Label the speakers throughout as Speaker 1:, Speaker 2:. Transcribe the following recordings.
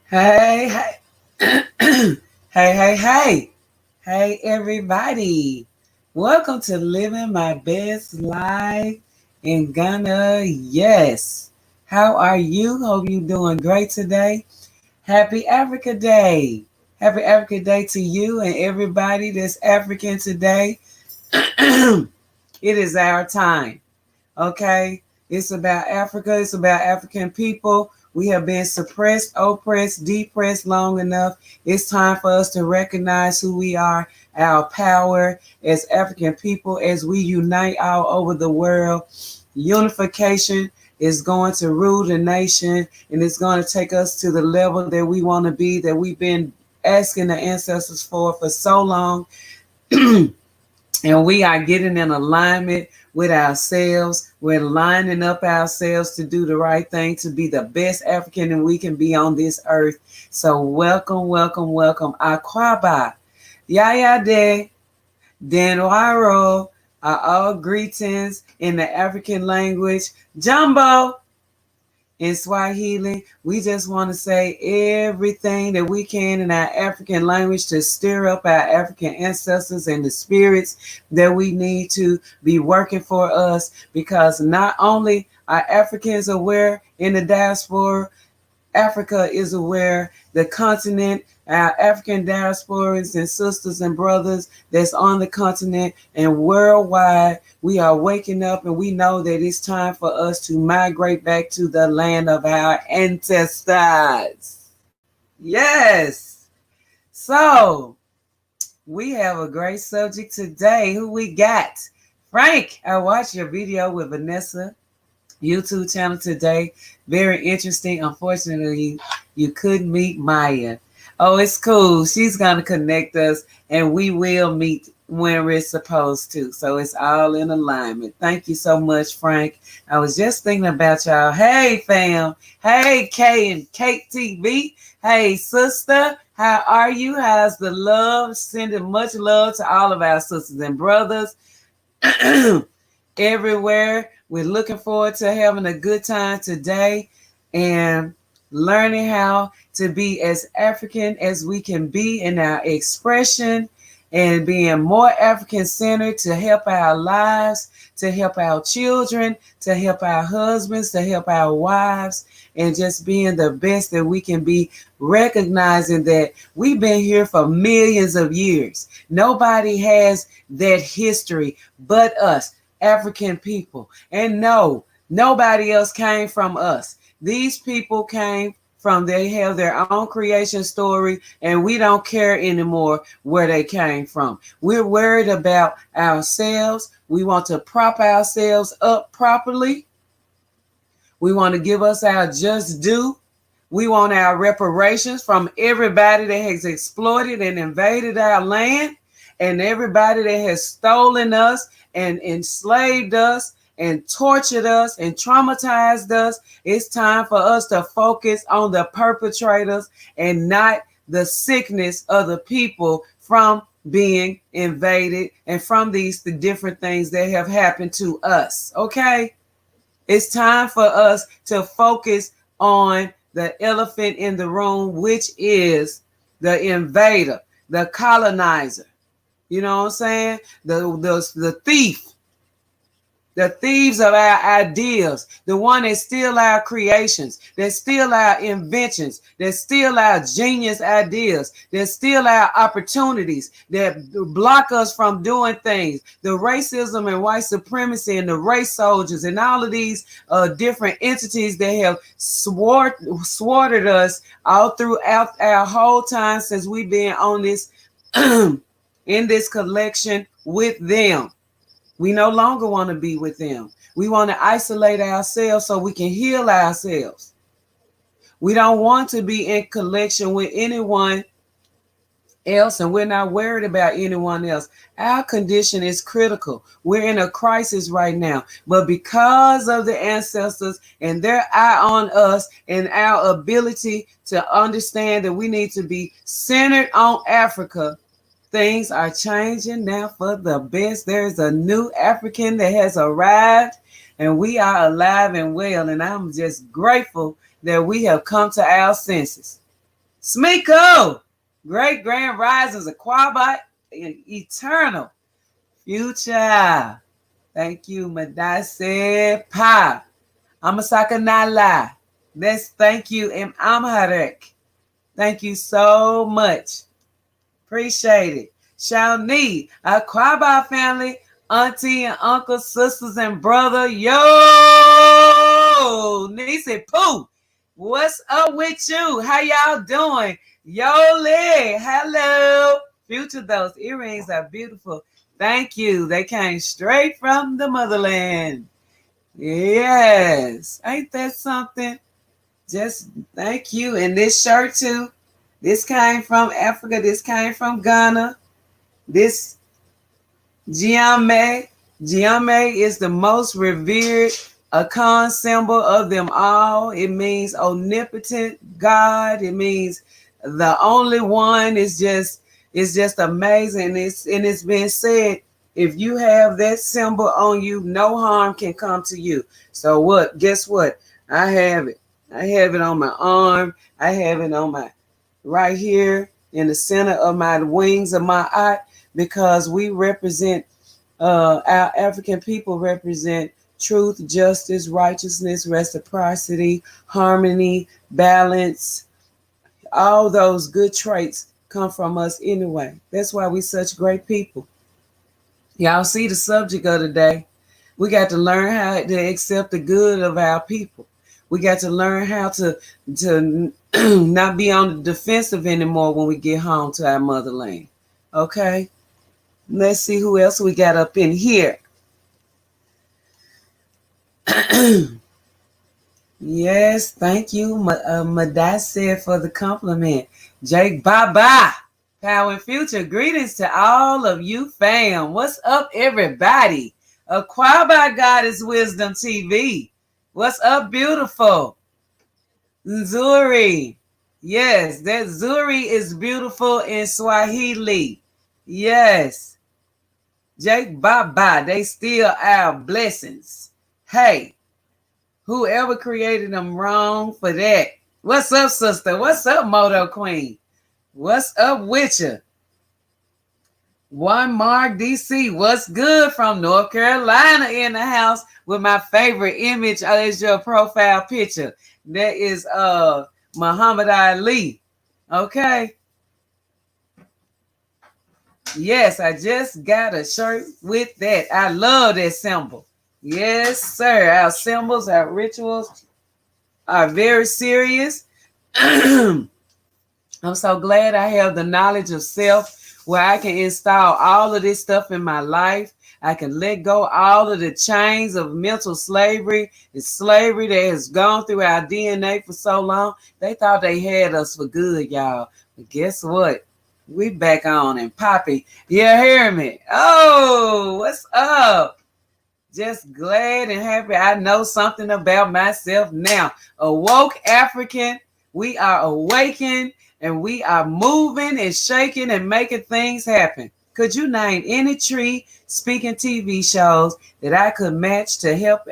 Speaker 1: Hey, hey, hey, hey, hey, hey, everybody. Welcome to Living My Best Life in Ghana. Yes. How are you? Hope you're doing great today. Happy Africa Day. Happy Africa Day to you and everybody that's African today. It is our time. Okay? It's about Africa. It's about African people. We have been suppressed, oppressed, depressed long enough. It's time for us to recognize who we are, our power as African people, as we unite all over the world. Unification is going to rule the nation, and it's going to take us to the level that we want to be, that we've been asking the ancestors for so long. And we are getting in alignment with ourselves. We're lining up ourselves to do the right thing, to be the best African that we can be on this earth. So welcome, welcome, welcome. Akwaba, Yaya De, Denwaro are all greetings in the African language. Jumbo, in Swahili, we just want to say everything that we can in our African language to stir up our African ancestors and the spirits that we need to be working for us, because not only are Africans aware in the diaspora, Africa is aware, the continent, our African diasporans and sisters and brothers that's on the continent and worldwide, we are waking up and we know that it's time for us to migrate back to the land of our ancestors. Yes. So we have a great subject today. Who we got? Frank, I watched your video with Vanessa YouTube channel today. Very interesting. Unfortunately, you couldn't meet Maya. Oh, it's cool. She's going to connect us and we will meet when we're supposed to. So it's all in alignment. Thank you so much, Frank. I was just thinking about y'all. Hey, fam. Hey, Kay and Kate TV. Hey, sister. How are you? How's the love? Sending much love to all of our sisters and brothers everywhere. We're looking forward to having a good time today and learning how to be as African as we can be in our expression and being more African centered to help our lives, to help our children, to help our husbands, to help our wives, and just being the best that we can be, recognizing that we've been here for millions of years. Nobody has that history but us, African people. And no, nobody else came from us. These people came from, they have their own creation story, and we don't care anymore where they came from. We're worried about ourselves. We want to prop ourselves up properly. We want to give us our just due. We want our reparations from everybody that has exploited and invaded our land, and everybody that has stolen us and enslaved us and tortured us and traumatized us. It's time for us to focus on the perpetrators and not the sickness of the people from being invaded and from the different things that have happened to us. Okay? It's time for us to focus on the elephant in the room, which is the invader, the colonizer. You know what I'm saying? The thief. The thieves of our ideas, the one that steal our creations, that steal our inventions, that steal our genius ideas, that steal our opportunities, that block us from doing things. The racism and white supremacy and the race soldiers and all of these different entities that have thwarted us all throughout our whole time since we've been on this in this collection with them. We no longer want to be with them. We want to isolate ourselves so we can heal ourselves. We don't want to be in collection with anyone else, and we're not worried about anyone else. Our condition is critical. We're in a crisis right now. But because of the ancestors and their eye on us and our ability to understand that we need to be centered on Africa, things are changing now for the best. There's a new African that has arrived, and we are alive and well. And I'm just grateful that we have come to our senses. Smiko, great grand risings of Quabat and eternal future. Thank you, Madase Pa. Amasaka Nala. Let's thank you, and Amharek. Thank you so much. Appreciate it. Shawnee, our Quabat family, auntie and uncle, sisters and brother. Yo, Nisi Pooh. What's up with you? How y'all doing? Yoli, hello. Future, those earrings are beautiful. Thank you. They came straight from the motherland. Yes. Ain't that something? Just thank you. And this shirt too. This came from Africa. This came from Ghana. This Giame. Giame is the most revered Akan symbol of them all. It means omnipotent God. It means the only one. It's just amazing. It's been said, if you have that symbol on you, no harm can come to you. So what? Guess what? I have it. I have it on my arm. I have it on my right here in the center of my wings of my eye, because we represent our African people represent truth, justice, righteousness, reciprocity, harmony, balance. All those good traits come from us anyway. That's why we such great people. Y'all see the subject of the day. We got to learn how to accept the good of our people. We got to learn how to not be on the defensive anymore when we get home to our motherland. Okay? Let's see who else we got up in here. Yes, thank you, Madase, for the compliment. Jake, bye-bye. Power and future. Greetings to all of you, fam. What's up, everybody? Acquired by Goddess Wisdom TV. What's up, beautiful? Nzuri. Yes, that Zuri is beautiful in Swahili. Yes. Jake, bye-bye. They still our blessings. Hey, whoever created them, wrong for that. What's up, sister? What's up, Moto Queen? What's up with you? One Mark DC. What's good from North Carolina in the house with my favorite image as your profile picture. That is Muhammad Ali. Okay. Yes, I just got a shirt with that. I love that symbol. Yes, sir. Our symbols, our rituals are very serious. I'm so glad I have the knowledge of self where I can install all of this stuff in my life. I can let go all of the chains of mental slavery. It's slavery that has gone through our DNA for so long. They thought they had us for good, y'all. But guess what? We back on and popping. You hear me? Oh, what's up? Just glad and happy I know something about myself now. Awoke African. We are awakened and we are moving and shaking and making things happen. Could you name any tree speaking TV shows that I could match to help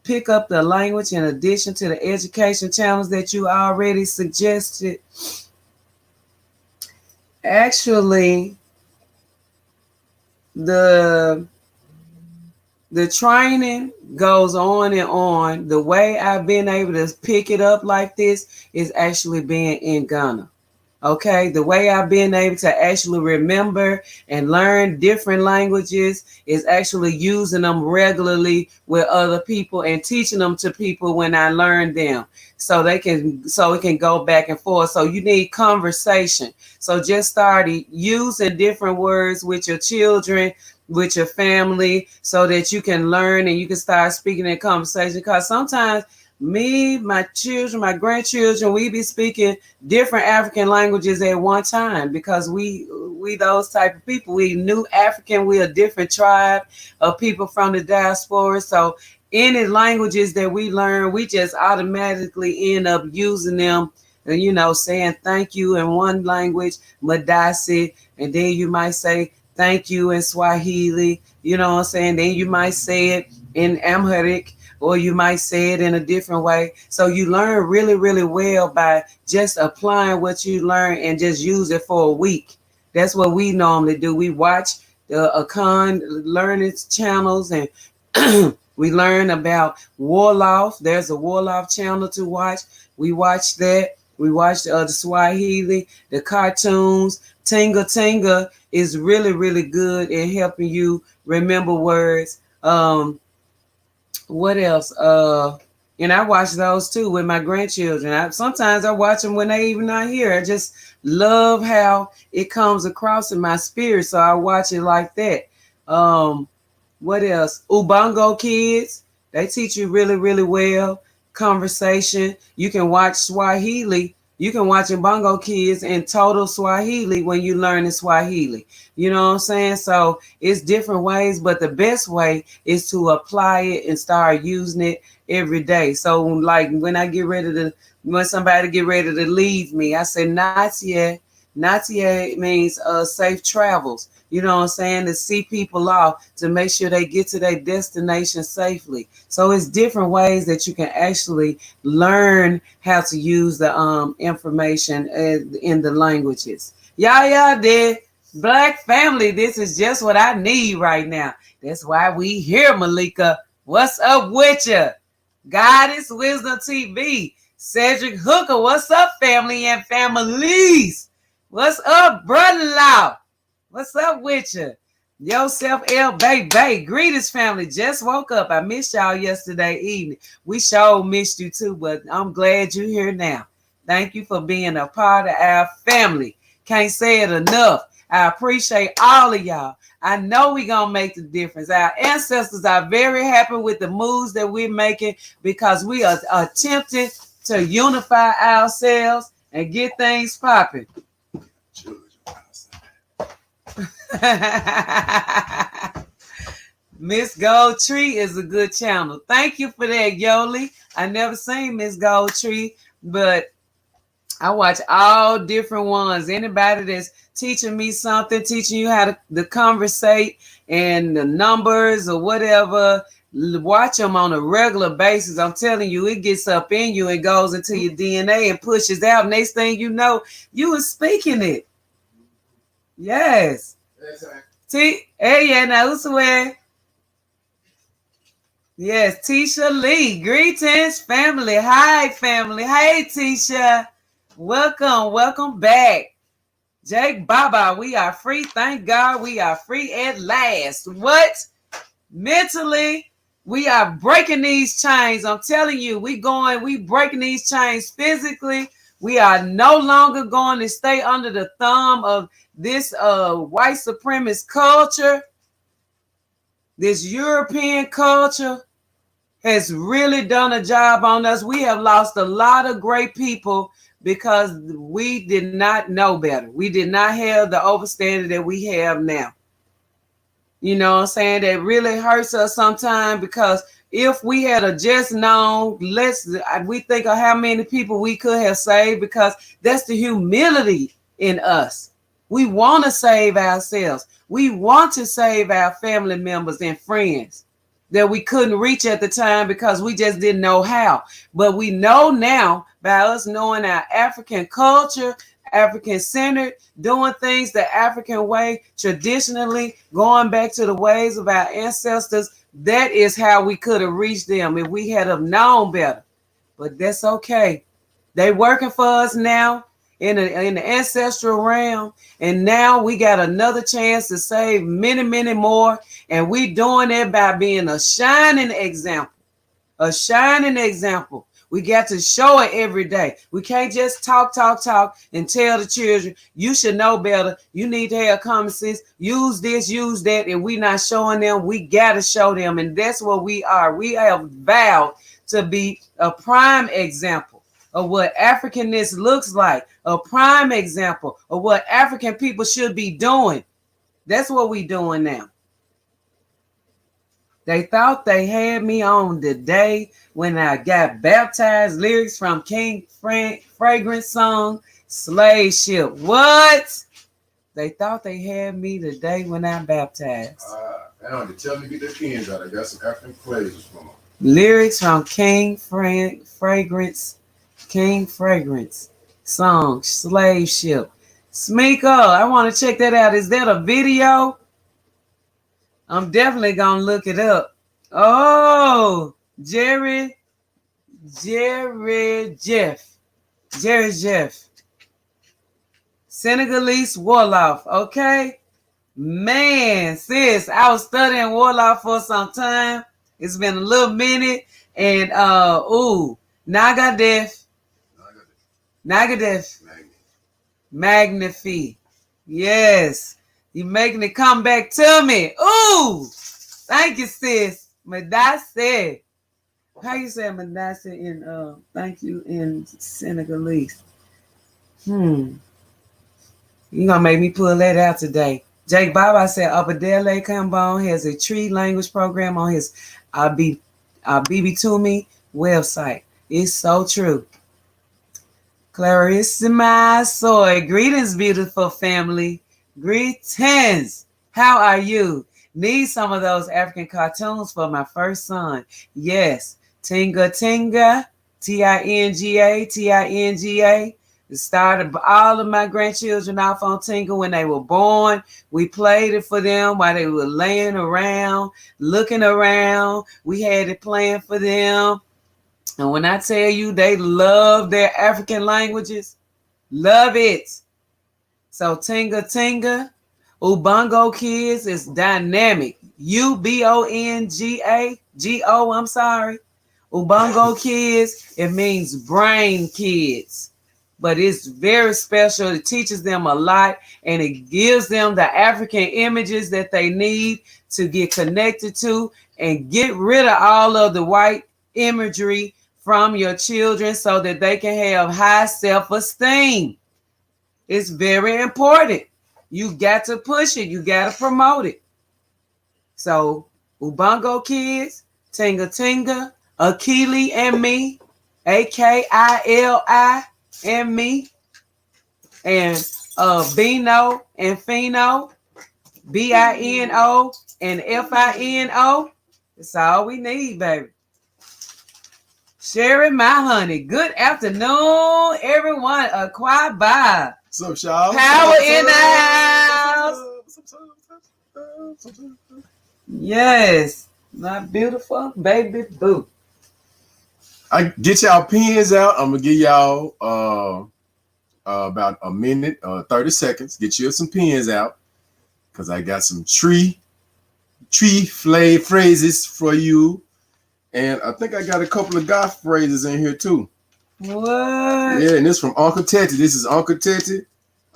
Speaker 1: pick up the language in addition to the education channels that you already suggested? Actually, the training goes on and on. The way I've been able to pick it up like this is actually being in Ghana. Okay, the way I've been able to actually remember and learn different languages is actually using them regularly with other people and teaching them to people when I learn them, so it can go back and forth. So you need conversation. So just start using different words with your children, with your family, so that you can learn and you can start speaking in conversation. Because sometimes me, my children, my grandchildren, we be speaking different African languages at one time, because we those type of people. We new African, we a different tribe of people from the diaspora. So any languages that we learn, we just automatically end up using them, and saying thank you in one language, Madasi, and then you might say thank you in Swahili, you know what I'm saying? Then you might say it in Amharic, or you might say it in a different way. So you learn really, really well by just applying what you learn and just use it for a week. That's what we normally do. We watch the Akan learning channels, and we learn about Warlock. There's a Warlock channel to watch. We watch that. We watch the Swahili, the cartoons. Tinga Tinga is really, really good in helping you remember words. What else? And I watch those too with my grandchildren. Sometimes I watch them when they even not here. I just love how it comes across in my spirit, so I watch it like that. What else? Ubongo Kids, they teach you really, really well. Conversation. You can watch Swahili. You can watch Ubongo Kids in total Swahili when you learn in Swahili. You know what I'm saying? So it's different ways, but the best way is to apply it and start using it every day. So like when somebody get ready to leave me, I say not yet. Not yet means safe travels. You know what I'm saying? To see people off, to make sure they get to their destination safely. So it's different ways that you can actually learn how to use the information in the languages. Y'all did. Black family, this is just what I need right now. That's why we here, Malika. What's up with you? Goddess Wisdom TV. Cedric Hooker, what's up, family and families? What's up, brother-in-law? What's up with you? Yourself, L. Bay. Greetings, family. Just woke up. I missed y'all yesterday evening. We sure missed you too, but I'm glad you're here now. Thank you for being a part of our family. Can't say it enough. I appreciate all of y'all. I know we're going to make the difference. Our ancestors are very happy with the moves that we're making because we are attempting to unify ourselves and get things popping. Miss Goldtree is a good channel. Thank you for that, Yoli. I never seen Miss Goldtree, but I watch all different ones. Anybody that's teaching me something, teaching you how to conversate and the numbers or whatever, watch them on a regular basis. I'm telling you, it gets up in you and goes into your DNA and pushes out. Next thing you know, you are speaking it. Yes. Hey, yeah, now who's aware? Yes, Tisha Lee. Greetings, family. Hi, family. Hey, Tisha. Welcome back. Jake Baba, we are free. Thank God we are free at last. What? Mentally, we are breaking these chains. I'm telling you, we breaking these chains physically. We are no longer going to stay under the thumb of this white supremacist culture. This European culture has really done a job on us. We have lost a lot of great people because we did not know better. We did not have the overstanding that we have now. You know what I'm saying? That really hurts us sometimes because if we had just known, we think of how many people we could have saved, because that's the humility in us. We want to save ourselves. We want to save our family members and friends that we couldn't reach at the time because we just didn't know how. But we know now by us knowing our African culture, African-centered, doing things the African way, traditionally, going back to the ways of our ancestors. That is how we could have reached them if we had have known better. But that's okay. They working for us now in the ancestral realm, and now we got another chance to save many, many more, and we doing it by being a shining example. A shining example. We got to show it every day. We can't just talk and tell the children, you should know better. You need to have common sense. Use this, use that. And we not showing them. We got to show them. And that's what we are. We have vowed to be a prime example of what Africanness looks like. A prime example of what African people should be doing. That's what we doing now. They thought they had me on the day when I got baptized. Lyrics from King Fragrance song, Slave Ship. What? They thought they had me the day when I baptized.
Speaker 2: Now they tell me to get their pins out. I got some African flavors from them.
Speaker 1: Lyrics from King Fragrance. Song, Slave Ship. Smeeko, I want to check that out. Is that a video? I'm definitely going to look it up. Oh, Jerry Jeff. Senegalese Warlock. Okay. Man, sis, I was studying Warlock for some time. It's been a little minute. And Nagadef. Magnify. Yes. You making it come back to me. Ooh. Thank you, sis. Madase. How you say Madase in thank you in Senegalese? You're gonna make me pull that out today. Jake Baba said Abadele Kambon has a tree language program on his BB2Me website. It's so true. Clarissima Soy. Greetings, beautiful family. Greetings. How are you? Need some of those African cartoons for my first son. Yes. Tinga Tinga. Tinga. Started all of my grandchildren off on Tinga when they were born. We played it for them while they were laying around, looking around. We had it playing for them. And when I tell you they love their African languages, love it. So Tinga Tinga, Ubongo Kids is dynamic. UBONGAGO, I'm sorry. Ubongo Kids, it means brain kids. But it's very special. It teaches them a lot, and it gives them the African images that they need to get connected to and get rid of all of the white imagery from your children so that they can have high self-esteem. It's very important. You got to push it. You got to promote it. So, Ubongo Kids, Tinga Tinga, Akili and me, AKILI and me, and Bino and Fino, BINO and FINO. That's all we need, baby. Sharing my honey. Good afternoon, everyone. Quiet by.
Speaker 2: What's up, y'all?
Speaker 1: Power in the house. Yes, my beautiful baby boo.
Speaker 2: I get y'all pens out. I'm gonna give y'all about a minute, 30 seconds. Get you some pens out, cause I got some tree phrases for you, and I think I got a couple of goth phrases in here too.
Speaker 1: What?
Speaker 2: Yeah, and this from Uncle Tete. This is Uncle Tete.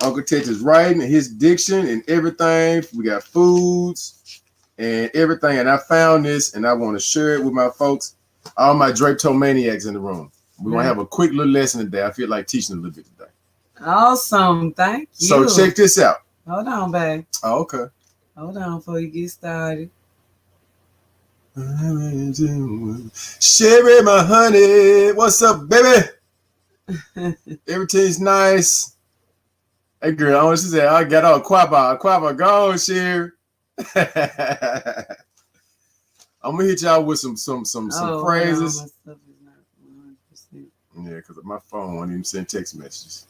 Speaker 2: Uncle Tete's writing and his diction and everything. We got foods and everything, and I found this, and I want to share it with my folks. All my Drapetomaniacs in the room. We're going to have a quick little lesson today. I feel like teaching a little bit today.
Speaker 1: Awesome. Thank you.
Speaker 2: So check this out.
Speaker 1: Hold on, babe.
Speaker 2: Oh, okay.
Speaker 1: Hold on before you get started.
Speaker 2: Sherry, my honey. What's up, baby? Everything's nice. Hey, girl, I want to say, I got all Quaba, go on, Sherry. I'm gonna hit y'all with some phrases. Yeah, because my phone won't even send text messages.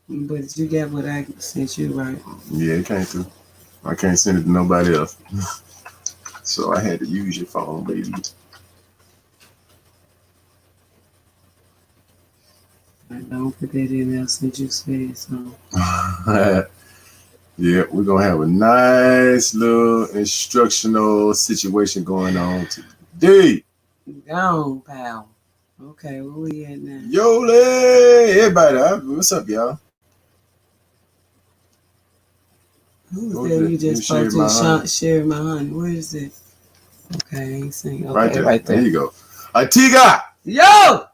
Speaker 1: But you got what I sent you, right?
Speaker 2: Yeah, it came through. I can't send it to nobody else. So I had to use your phone, baby.
Speaker 1: I don't put that in there since you said so.
Speaker 2: Yeah, we're gonna have a nice little instructional situation going on today.
Speaker 1: Gone, pal. Okay, where we at now?
Speaker 2: Yole, everybody, what's up, y'all?
Speaker 1: Who's that you just spoke to? Share my honey. Where is it? Okay, I ain't saying. Okay, right there.
Speaker 2: There you go. Atiga!
Speaker 1: Yo!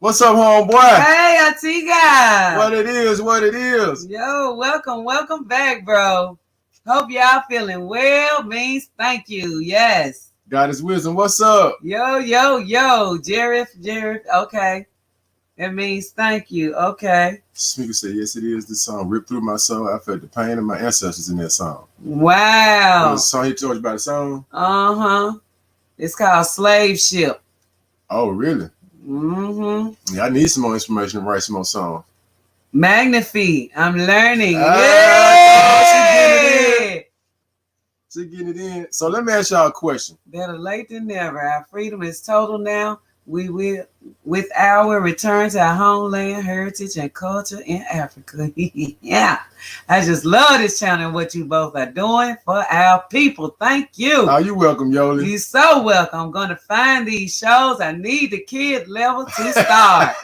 Speaker 2: What's up, homeboy?
Speaker 1: Hey, Atiga!
Speaker 2: What it is.
Speaker 1: Yo, welcome back, bro. Hope y'all feeling well. Means thank you. Yes.
Speaker 2: God is wisdom. What's up?
Speaker 1: Yo. Jerif. Okay. That means thank you. Okay.
Speaker 2: Speaker said, yes, it is. This song ripped through my soul. I felt the pain of my ancestors in that song.
Speaker 1: Wow.
Speaker 2: The song he told you about the song?
Speaker 1: Uh-huh. It's called Slave Ship.
Speaker 2: Oh, really?
Speaker 1: Mm-hmm.
Speaker 2: Yeah, I need some more information to write some more songs.
Speaker 1: Magnifique. I'm learning.
Speaker 2: Yeah. She getting it in. So let me ask y'all a question.
Speaker 1: Better late than never. Our freedom is total now. We will, with our return to our homeland, heritage, and culture in Africa. Yeah. I just love this channel and what you both are doing for our people. Thank you.
Speaker 2: Oh, you welcome, Yoli.
Speaker 1: You're so welcome. I'm going to find these shows. I need the kid level to start.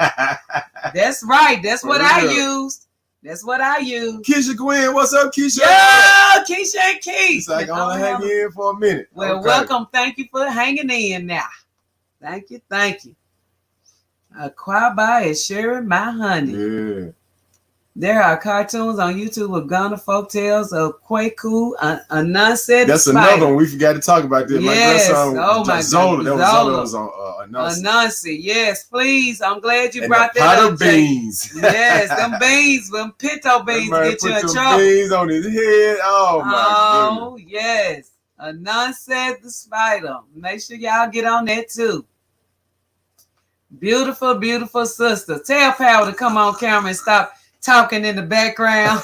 Speaker 1: That's right. That's what I used. That's what I use.
Speaker 2: Keisha Gwen, what's up, Keisha?
Speaker 1: Yeah, Keisha and Keisha.
Speaker 2: It's like I only hang in for a minute.
Speaker 1: Well, welcome. Thank you for hanging in now. Thank you. Thank you. Kwaba is sharing my honey.
Speaker 2: Yeah.
Speaker 1: There are cartoons on YouTube of Ghana folktales of Kwaku, a nonsense.
Speaker 2: That's
Speaker 1: spider.
Speaker 2: another one we forgot to talk about. This.
Speaker 1: Yes.
Speaker 2: My grandson,
Speaker 1: oh my
Speaker 2: Zola.
Speaker 1: God.
Speaker 2: That was on Anansi.
Speaker 1: Anansi. Yes, please. I'm glad you
Speaker 2: and
Speaker 1: brought
Speaker 2: the
Speaker 1: that
Speaker 2: pot
Speaker 1: up.
Speaker 2: of beans.
Speaker 1: Yes, them beans, them pinto beans get you in trouble.
Speaker 2: Beans on his head. Oh my goodness.
Speaker 1: Oh yes, Anansi the spider. Make sure y'all get on that too. Beautiful, beautiful sister. Tell Power to come on camera and stop talking in the background.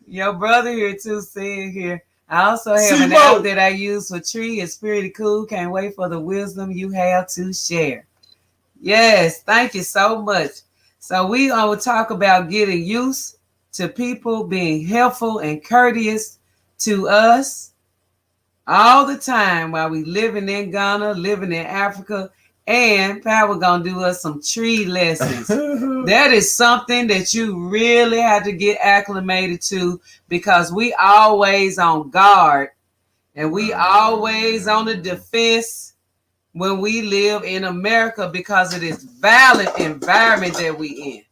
Speaker 1: Your brother here too, saying here. I also have an app that I use for tree. It's pretty cool. Can't wait for the wisdom you have to share. Yes, thank you so much. So we will talk about getting used to people being helpful and courteous to us all the time while we living in Ghana, living in Africa. And Power gonna do us some tree lessons. That is something that you really have to get acclimated to because we always on guard and we always on the defense when we live in America because of this violent environment that we in.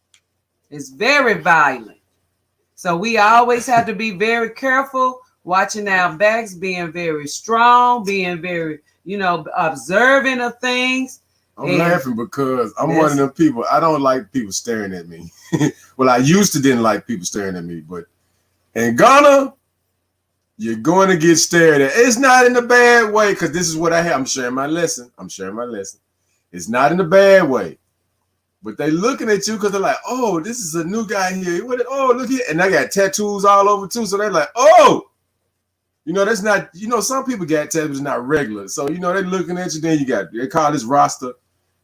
Speaker 1: It's very violent. So we always have to be very careful, watching our backs, being very strong, being very, observant of things.
Speaker 2: I'm laughing because I'm one of them people. I don't like people staring at me. Well, I used to didn't like people staring at me, but in Ghana, you're going to get stared at. It's not in a bad way because this is what I have. I'm sharing my lesson. It's not in a bad way. But they looking at you because they're like, oh, this is a new guy here. Oh, look here. And I got tattoos all over too. So they're like, oh. That's not, some people got tattoos not regular. So, they're looking at you. Then they call this roster.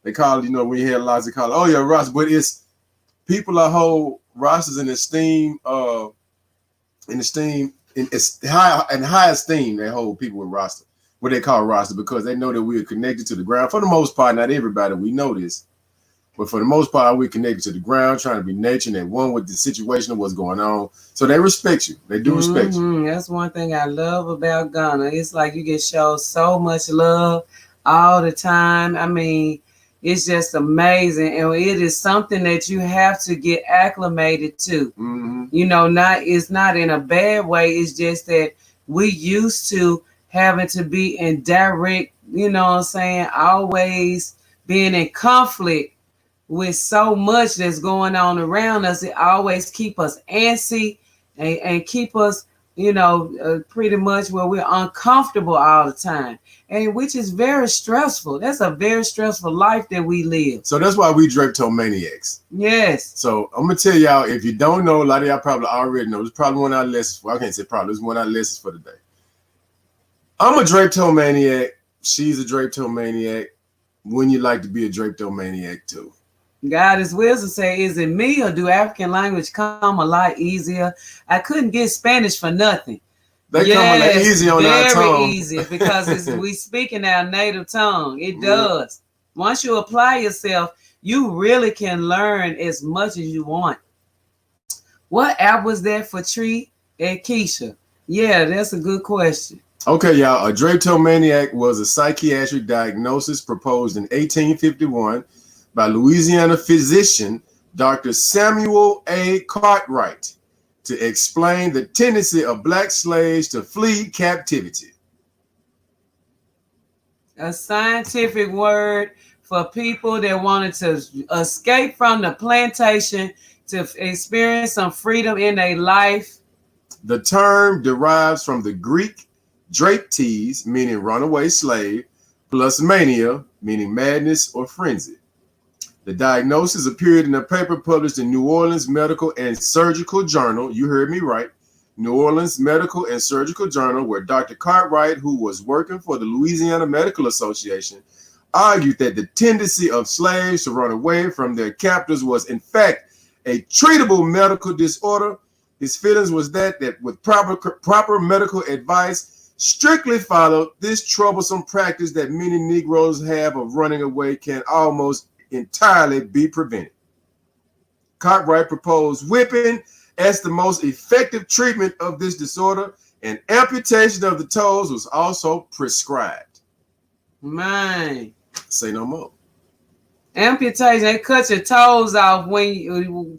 Speaker 2: They call, when you hear lots, they call it, oh, yeah, roster. But it's people are hold rosters in esteem, it's high esteem. They hold people with roster, what they call roster, because they know that we are connected to the ground. For the most part, not everybody, we know this. But for the most part, we're connected to the ground, trying to be nature and one with the situation of what's going on. So they respect you. They do respect you.
Speaker 1: That's one thing I love about Ghana. It's like you get shown so much love all the time. I mean, it's just amazing. And it is something that you have to get acclimated to. It's not in a bad way. It's just that we used to having to be in direct, always being in conflict with so much that's going on around us. It always keep us antsy and keep us, pretty much where we're uncomfortable all the time, and which is very stressful. That's a very stressful life that we live.
Speaker 2: So that's why we drape-toe maniacs.
Speaker 1: Yes.
Speaker 2: So I'm gonna tell y'all, if you don't know, a lot of y'all probably already know. It's probably one of our lessons. I can't say probably. It's one of our lessons for the day. I'm a drape-toe maniac. She's a drape-toe maniac. Wouldn't you like to be a drape-toe maniac too?
Speaker 1: God is wisdom say, is it me or do African language come a lot easier? I couldn't get Spanish for nothing.
Speaker 2: They come a lot easy on our tongue.
Speaker 1: Very easy because we speak in our native tongue. It does. Once you apply yourself, you really can learn as much as you want. What app was that for Tree and Keisha? Yeah, that's a good question.
Speaker 2: Okay, y'all. A drape-toe maniac was a psychiatric diagnosis proposed in 1851 by Louisiana physician Dr. Samuel A. Cartwright to explain the tendency of black slaves to flee captivity.
Speaker 1: A scientific word for people that wanted to escape from the plantation to experience some freedom in their life.
Speaker 2: The term derives from the Greek drape tease, meaning runaway slave, plus mania, meaning madness or frenzy. The diagnosis appeared in a paper published in New Orleans Medical and Surgical Journal. You heard me right. New Orleans Medical and Surgical Journal, where Dr. Cartwright, who was working for the Louisiana Medical Association, argued that the tendency of slaves to run away from their captors was in fact a treatable medical disorder. His feelings was that with proper medical advice, strictly followed, this troublesome practice that many Negroes have of running away can almost entirely be prevented. Cartwright proposed whipping as the most effective treatment of this disorder, and amputation of the toes was also prescribed.
Speaker 1: Man.
Speaker 2: Say no more.
Speaker 1: Amputation, they cut your toes off when you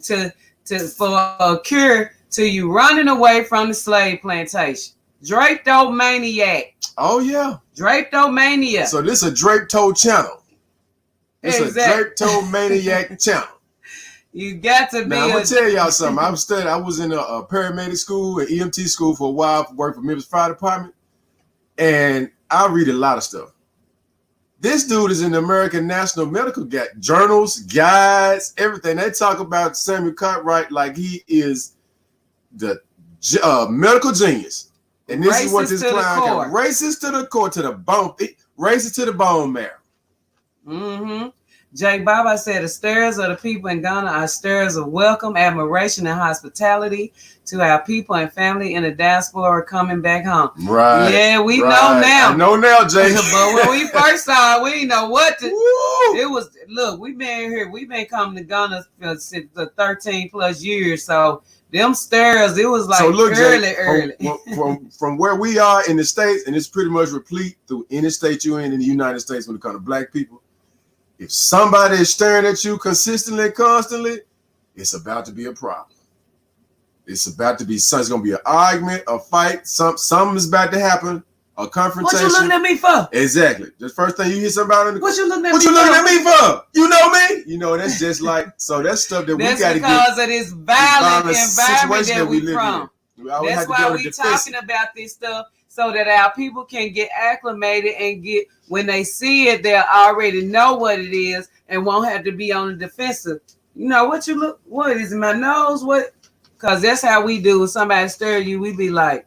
Speaker 1: for a cure to you running away from the slave plantation. Drapetomaniac.
Speaker 2: Oh yeah.
Speaker 1: Drapetomania.
Speaker 2: So this is a drape toe channel. It's
Speaker 1: exactly.
Speaker 2: a drapetomaniac channel.
Speaker 1: You got to be.
Speaker 2: Now, I'm going to tell y'all something. I was in a paramedic school, an EMT school for a while, worked for Memphis Fire Department, and I read a lot of stuff. This dude is in the American National Medical Journals, guides, everything. They talk about Samuel Cartwright like he is the medical genius. And this is what this clown can. Racist to the core, to the bone, racist to the bone marrow.
Speaker 1: Mm-hmm. Jake Baba said the stares of the people in Ghana are stares of welcome, admiration, and hospitality to our people and family in the diaspora coming back home.
Speaker 2: Right.
Speaker 1: Yeah, we know now.
Speaker 2: I know now, Jake.
Speaker 1: But when we first saw it, we didn't know what to. It was, look, we've been here. We've been coming to Ghana for 13 plus years. So them stares, it was like so look, early.
Speaker 2: From where we are in the States, and it's pretty much replete through any state you're in the United States when it comes to black people. If somebody is staring at you consistently and constantly, it's about to be a problem. It's about to be something. It's going to be an argument, a fight. Something is about to happen. A confrontation.
Speaker 1: What you looking at me for?
Speaker 2: Exactly. The first thing you hear somebody in the
Speaker 1: what you looking at
Speaker 2: what
Speaker 1: me
Speaker 2: you looking
Speaker 1: for?
Speaker 2: at me for? You know me? You know, that's just like, so that's stuff that we got to get.
Speaker 1: That's because of this violent environment that we from. That's why we talking about this stuff, so that our people can get acclimated and get, when they see it, they'll already know what it is and won't have to be on the defensive. You know, what you look, what is in my nose? What? Because that's how we do. When somebody stare at you, we be like,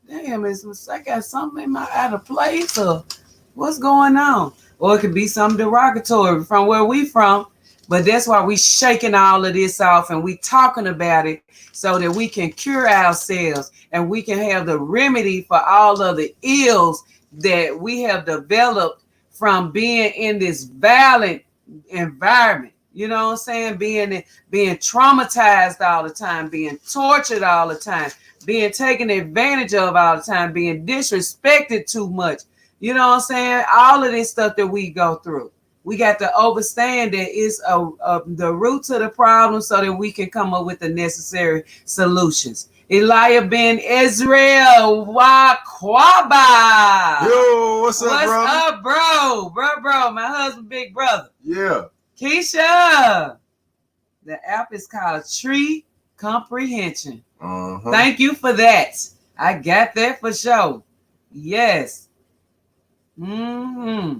Speaker 1: damn, I got something in my out of place, or what's going on? Or it could be something derogatory from where we from. But that's why we shaking all of this off and we talking about it so that we can cure ourselves and we can have the remedy for all of the ills that we have developed from being in this violent environment. You know what I'm saying? Being traumatized all the time, being tortured all the time, being taken advantage of all the time, being disrespected too much. You know what I'm saying? All of this stuff that we go through. We got to understand that it's the root to the problem so that we can come up with the necessary solutions. Elia Ben Israel Wakwaba.
Speaker 2: Yo, what's up, bro?
Speaker 1: What's up, bro? Bro, my husband, big brother.
Speaker 2: Yeah.
Speaker 1: Keisha. The app is called Tree Comprehension.
Speaker 2: Uh-huh.
Speaker 1: Thank you for that. I got that for sure. Yes. Mm-hmm.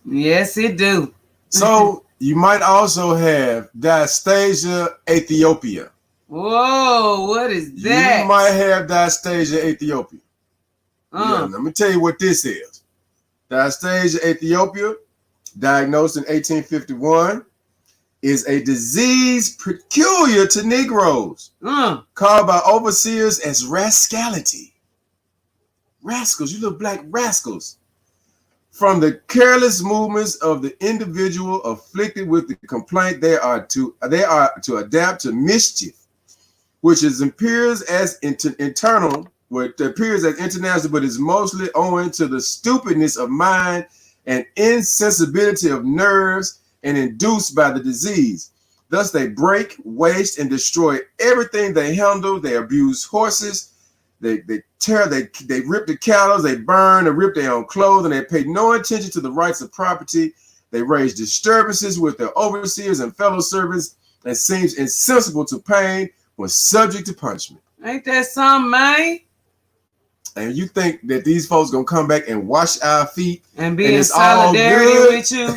Speaker 1: Yes, it do.
Speaker 2: So you might also have dysphagia Ethiopia.
Speaker 1: Whoa, what is that?
Speaker 2: You might have dysphagia Ethiopia. Yeah, let me tell you what this is. Dysphagia Ethiopia, diagnosed in 1851, is a disease peculiar to Negroes, called by overseers as rascality. Rascals, you little black rascals. From the careless movements of the individual afflicted with the complaint, they are to adapt to mischief, which appears as internal, what appears as international, but is mostly owing to the stupidness of mind and insensibility of nerves and induced by the disease. Thus, they break, waste, and destroy everything they handle. They abuse horses. They rip the cattle, they burn or rip their own clothes, and they pay no attention to the rights of property. They raise disturbances with their overseers and fellow servants and seems insensible to pain was subject to punishment.
Speaker 1: Ain't that something, man?
Speaker 2: And you think that these folks gonna come back and wash our feet
Speaker 1: and be in solidarity with you?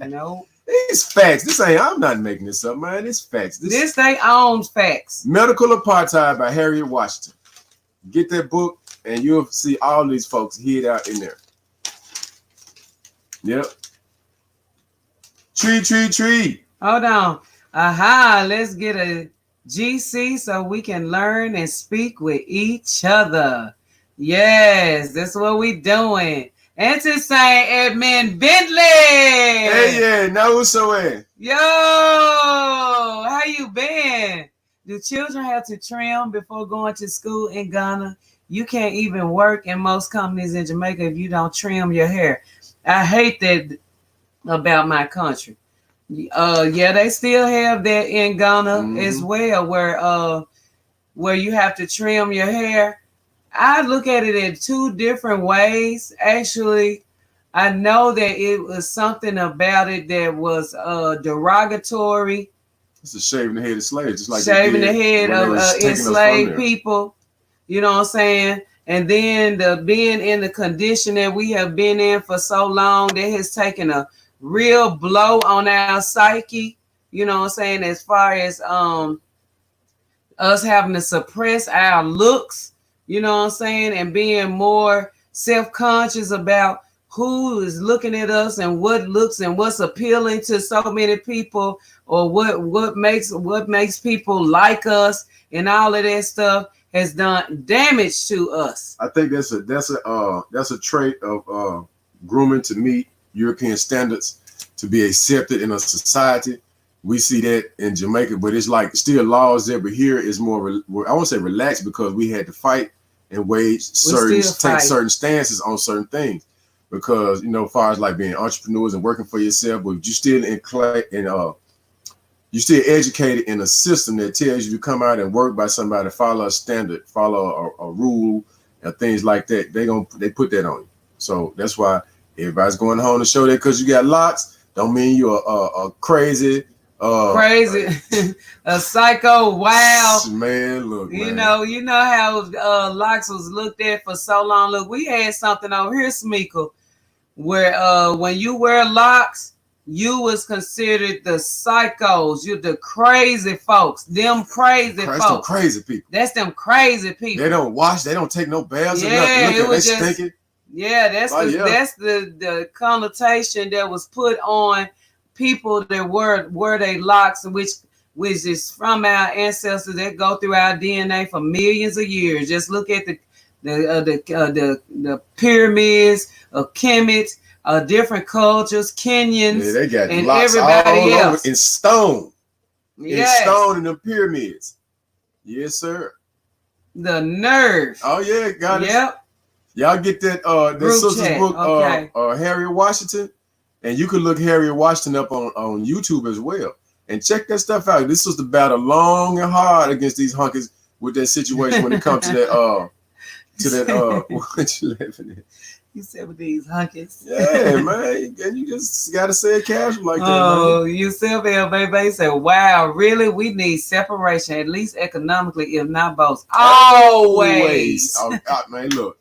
Speaker 1: No.
Speaker 2: These facts. This ain't. I'm not making this up, man. It's facts.
Speaker 1: This they own facts.
Speaker 2: Medical Apartheid by Harriet Washington. Get that book, and you'll see all these folks hid out in there. Yep. Tree.
Speaker 1: Hold on. Aha. Let's get a GC so we can learn and speak with each other. Yes, that's what we doing. And to say Edmund Bentley.
Speaker 2: Hey, yeah, no, so
Speaker 1: Yo, how you been? Do children have to trim before going to school in Ghana? You can't even work in most companies in Jamaica if you don't trim your hair. I hate that about my country. Yeah, they still have that in Ghana as well, where you have to trim your hair. I look at it in two different ways. Actually, I know that it was something about it that was derogatory.
Speaker 2: It's a shaving the head of slaves, just like
Speaker 1: shaving the head of enslaved people. You know what I'm saying? And then the being in the condition that we have been in for so long, that has taken a real blow on our psyche. You know what I'm saying? As far as us having to suppress our looks. You know what I'm saying? And being more self-conscious about who is looking at us and what looks and what's appealing to so many people, or what makes people like us, and all of that stuff has done damage to us.
Speaker 2: I think that's a trait of grooming to meet European standards to be accepted in a society. We see that in Jamaica, but it's like still laws there, but here is more, I won't say relaxed, because we had to fight and take certain stances on certain things. Because, you know, as far as like being entrepreneurs and working for yourself, but you still you still educated in a system that tells you to come out and work by somebody, follow a standard, follow a rule, and things like that. They put that on you. So that's why everybody's going home to show that because you got locks don't mean you're a crazy.
Speaker 1: A psycho, wild
Speaker 2: man. Look,
Speaker 1: you know how locks was looked at for so long. Look, we had something over here, Smeekle, where when you wear locks, you was considered the psychos. You're the crazy folks. Them crazy folks.
Speaker 2: Them crazy people.
Speaker 1: That's them crazy people.
Speaker 2: They don't wash. They don't take no baths or nothing. Look, they stinking.
Speaker 1: Yeah, that's the connotation that was put on people that wear their locks, which is from our ancestors that go through our DNA for millions of years. Just look at the pyramids of Kemet, different cultures, Kenyans,
Speaker 2: they got
Speaker 1: and
Speaker 2: locks
Speaker 1: everybody
Speaker 2: all
Speaker 1: else
Speaker 2: over in stone.
Speaker 1: Yes.
Speaker 2: In stone in the pyramids. Yes, sir.
Speaker 1: The nerve.
Speaker 2: Oh yeah, got it.
Speaker 1: Yep.
Speaker 2: Y'all get that sister's book, okay. Harriet Washington, and you can look Harriet Washington up on YouTube as well, and check that stuff out. This was the battle long and hard against these hunkies with that situation when it comes to that what you laughing at?
Speaker 1: You said with these hunkies.
Speaker 2: Yeah, man. And you just gotta say it casual like that.
Speaker 1: Oh,
Speaker 2: man.
Speaker 1: you Sylvia, baby, said, wow, really? We need separation, at least economically, if not both. Always.
Speaker 2: Oh, God, man, look.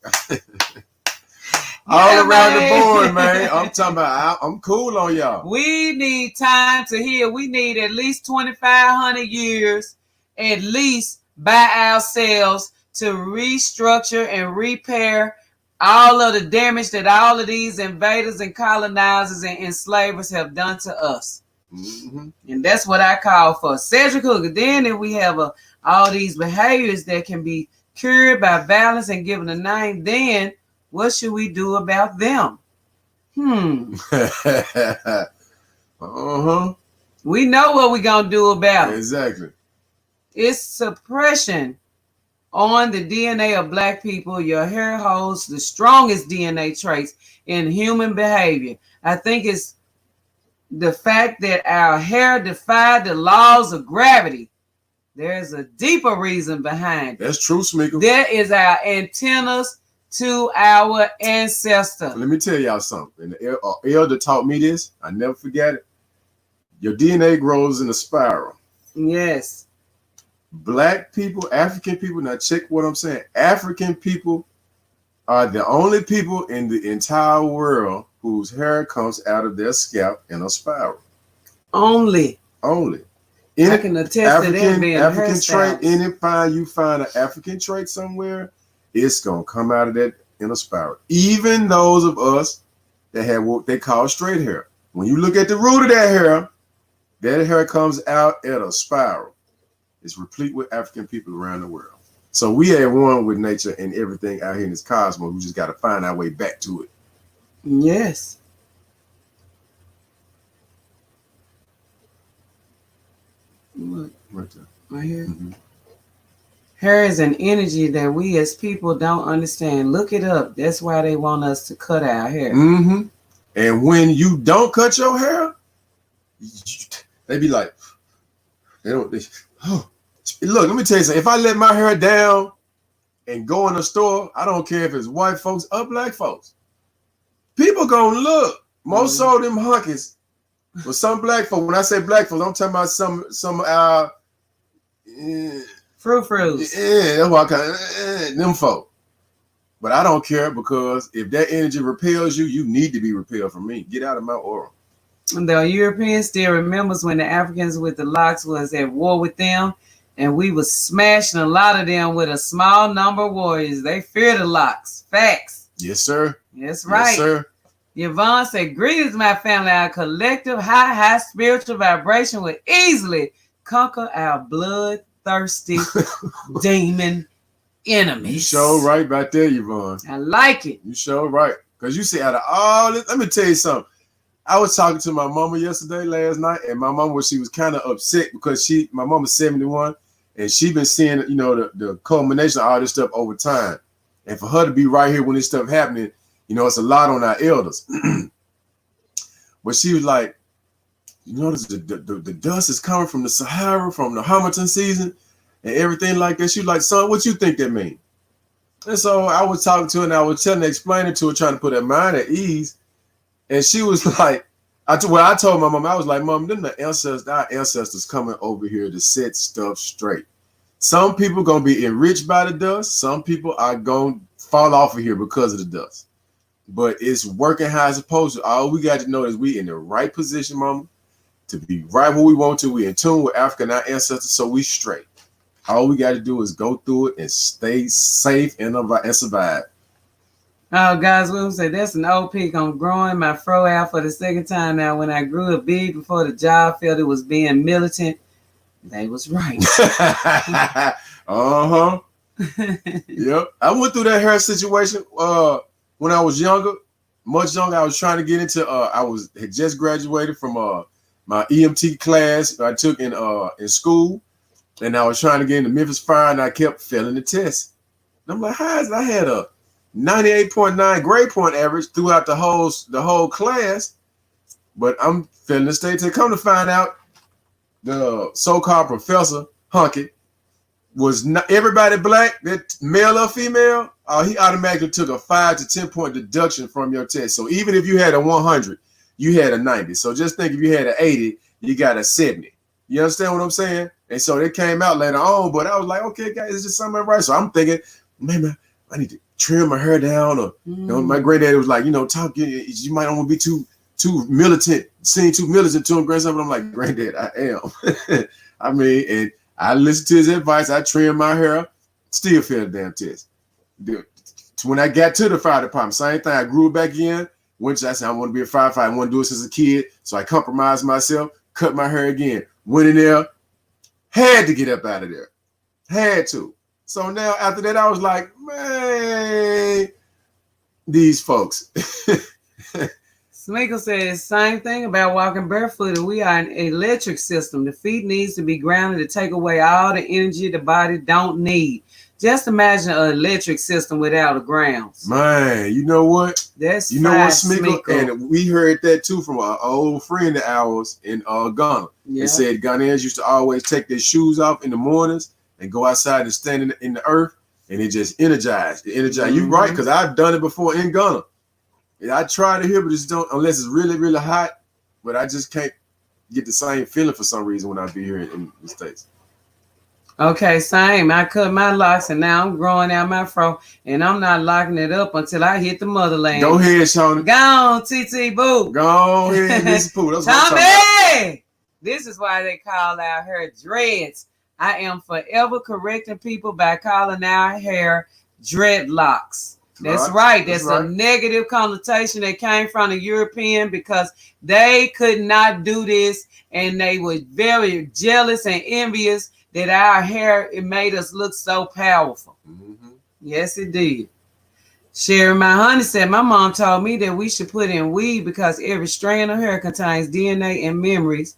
Speaker 2: All around the board, man. I'm talking about, I'm cool on y'all.
Speaker 1: We need time to heal. We need at least 2,500 years, at least by ourselves, to restructure and repair all of the damage that all of these invaders and colonizers and enslavers have done to us. Mm-hmm. And that's what I call for. Cedric Hooker. Then if we have all these behaviors that can be cured by violence and given a name, then what should we do about them?
Speaker 2: Uh-huh.
Speaker 1: We know what we're going to do about it.
Speaker 2: Exactly.
Speaker 1: It's suppression on the DNA of Black people. Your hair holds the strongest DNA traits in human behavior. I think it's the fact that our hair defied the laws of gravity. There's a deeper reason behind it.
Speaker 2: That's true, Smeekle.
Speaker 1: There is our antennas to our ancestors.
Speaker 2: Let me tell y'all something. And the elder taught me this. I never forget it. Your DNA grows in a spiral.
Speaker 1: Yes.
Speaker 2: Black people, African people, now check what I'm saying. African people are the only people in the entire world whose hair comes out of their scalp in a spiral.
Speaker 1: Only. I can attest to that being
Speaker 2: African trait,
Speaker 1: hairstyles.
Speaker 2: you find an African trait somewhere, it's gonna come out of that in a spiral. Even those of us that have what they call straight hair. When you look at the root of that hair comes out at a spiral. It's replete with African people around the world. So we are one with nature and everything out here in this cosmos. We just got to find our way back to it.
Speaker 1: Yes. Look,
Speaker 2: Right there.
Speaker 1: right here.
Speaker 2: Mm-hmm.
Speaker 1: Hair is an energy that we as people don't understand. Look it up. That's why they want us to cut our hair.
Speaker 2: Mm-hmm. And when you don't cut your hair, they be like, oh. Look, let me tell you something. If I let my hair down and go in the store, I don't care if it's white folks or black folks. People gonna look. Most of them hunkies. But some black folks, when I say black folks, I'm talking about some
Speaker 1: Frou-frous.
Speaker 2: Yeah, that's what I call them folk. But I don't care, because if that energy repels you, you need to be repelled from me. Get out of my aura.
Speaker 1: And the European still remembers when the Africans with the locks was at war with them, and we was smashing a lot of them with a small number of warriors. They fear the locks. Facts.
Speaker 2: Yes, sir.
Speaker 1: That's right.
Speaker 2: Yes, sir.
Speaker 1: Yvonne said, greetings, my family. Our collective high spiritual vibration will easily conquer our bloodthirsty demon enemies.
Speaker 2: You sure right about there, Yvonne.
Speaker 1: I like it.
Speaker 2: You sure right. Because you see, out of all this, let me tell you something. I was talking to my mama last night, and my mama, she was kind of upset because my mama's 71, and she been seeing, the culmination of all this stuff over time. And for her to be right here when this stuff happening, it's a lot on our elders. But she was like, the dust is coming from the Sahara, from the Hamilton season, and everything like that. She was like, son, what you think that means? And so I was talking to her, and I was explaining to her, trying to put her mind at ease. And she was like, I told my mom, I was like, Mom, our ancestors coming over here to set stuff straight. Some people gonna be enriched by the dust. Some people are gonna fall off of here because of the dust. But it's working how it's supposed to. All we got to know is we in the right position, Mama, to be right where we want to. We in tune with Africa and our ancestors, so we straight. All we got to do is go through it and stay safe and survive.
Speaker 1: Oh, guys, Will said that's an old pick. I'm growing my fro out for the second time now. When I grew a beard before the job, felt it was being militant. They was right.
Speaker 2: Uh-huh. Yep. I went through that hair situation when I was younger, much younger. I was trying to get into had just graduated from my EMT class I took in school, and I was trying to get into Memphis Fire, and I kept failing the test. And I'm like, how is I had a 98.9 grade point average throughout the whole class, but I'm failing the state test. Come to find out, the so-called professor Hunky was not everybody black, that male or female. He automatically took a 5 to 10 point deduction from your test. So even if you had a 100, you had a 90. So just think, if you had an 80, you got a 70. You understand what I'm saying? And so it came out later on, but I was like, okay, guys, it's just something right. So I'm thinking, man, I need to trim my hair down, or my granddaddy was like, talk. You might don't want to be too militant, seem too militant to him, grandson. But I'm like, granddad, I am. I mean, and I listened to his advice. I trimmed my hair, still failed the damn test. When I got to the fire department, same thing. I grew it back in. Which I said, I want to be a firefighter. I want to do this as a kid. So I compromised myself, cut my hair again, went in there, had to get up out of there, had to. So now after that, I was like, man, these folks.
Speaker 1: Smeagol says, same thing about walking barefooted. We are an electric system. The feet needs to be grounded to take away all the energy the body don't need. Just imagine an electric system without a grounds.
Speaker 2: Man, you know what?
Speaker 1: That's
Speaker 2: what, Smeagol? And we heard that too from an old friend of ours in Ghana. Yeah. They said Ghanaians used to always take their shoes off in the mornings and go outside and stand in the earth, and it just energized. You right, because I've done it before in Ghana. I tried it here, but just don't, unless it's really, really hot. But I just can't get the same feeling for some reason when I be here in the States.
Speaker 1: Okay, same. I cut my locks and now I'm growing out my fro and I'm not locking it up until I hit the motherland.
Speaker 2: Go ahead, Shona.
Speaker 1: Go on, TT Boo.
Speaker 2: Go ahead, Mrs. Pooh. That's what I'm talking about.
Speaker 1: This is why they call our hair dreads. I am forever correcting people by calling our hair dreadlocks. That's right. That's a negative connotation that came from the European because they could not do this and they were very jealous and envious that our hair, it made us look so powerful. Mm-hmm. Yes, it did. Sherry, my honey said, my mom told me that we should put in weave because every strand of hair contains DNA and memories.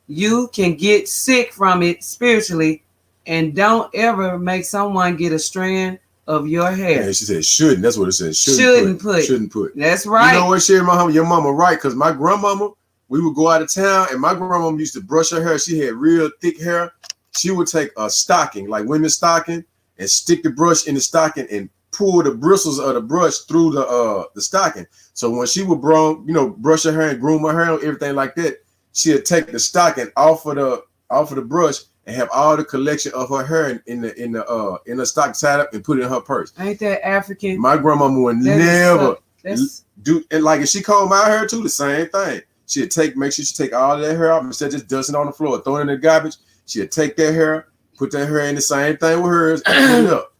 Speaker 1: You can get sick from it spiritually, and don't ever make someone get a strand of your hair.
Speaker 2: Yeah, she said shouldn't. That's what it says.
Speaker 1: Shouldn't put. That's right.
Speaker 2: You know what, Sherry, your mama right, because my grandmama, we would go out of town, and my grandmama used to brush her hair. She had real thick hair. She would take a stocking, like women's stocking, and stick the brush in the stocking and pull the bristles of the brush through the stocking. So when she would brush her hair and groom her hair and everything like that, she'd take the stocking off of the brush and have all the collection of her hair in the stock tied up and put it in her purse.
Speaker 1: Ain't that African?
Speaker 2: My grandmama would never do it. Like if she combed my hair too, the same thing. She'd make sure she take all of that hair off instead of just dusting on the floor, throwing it in the garbage. She'd take that hair, put that hair in the same thing with hers, and put it up.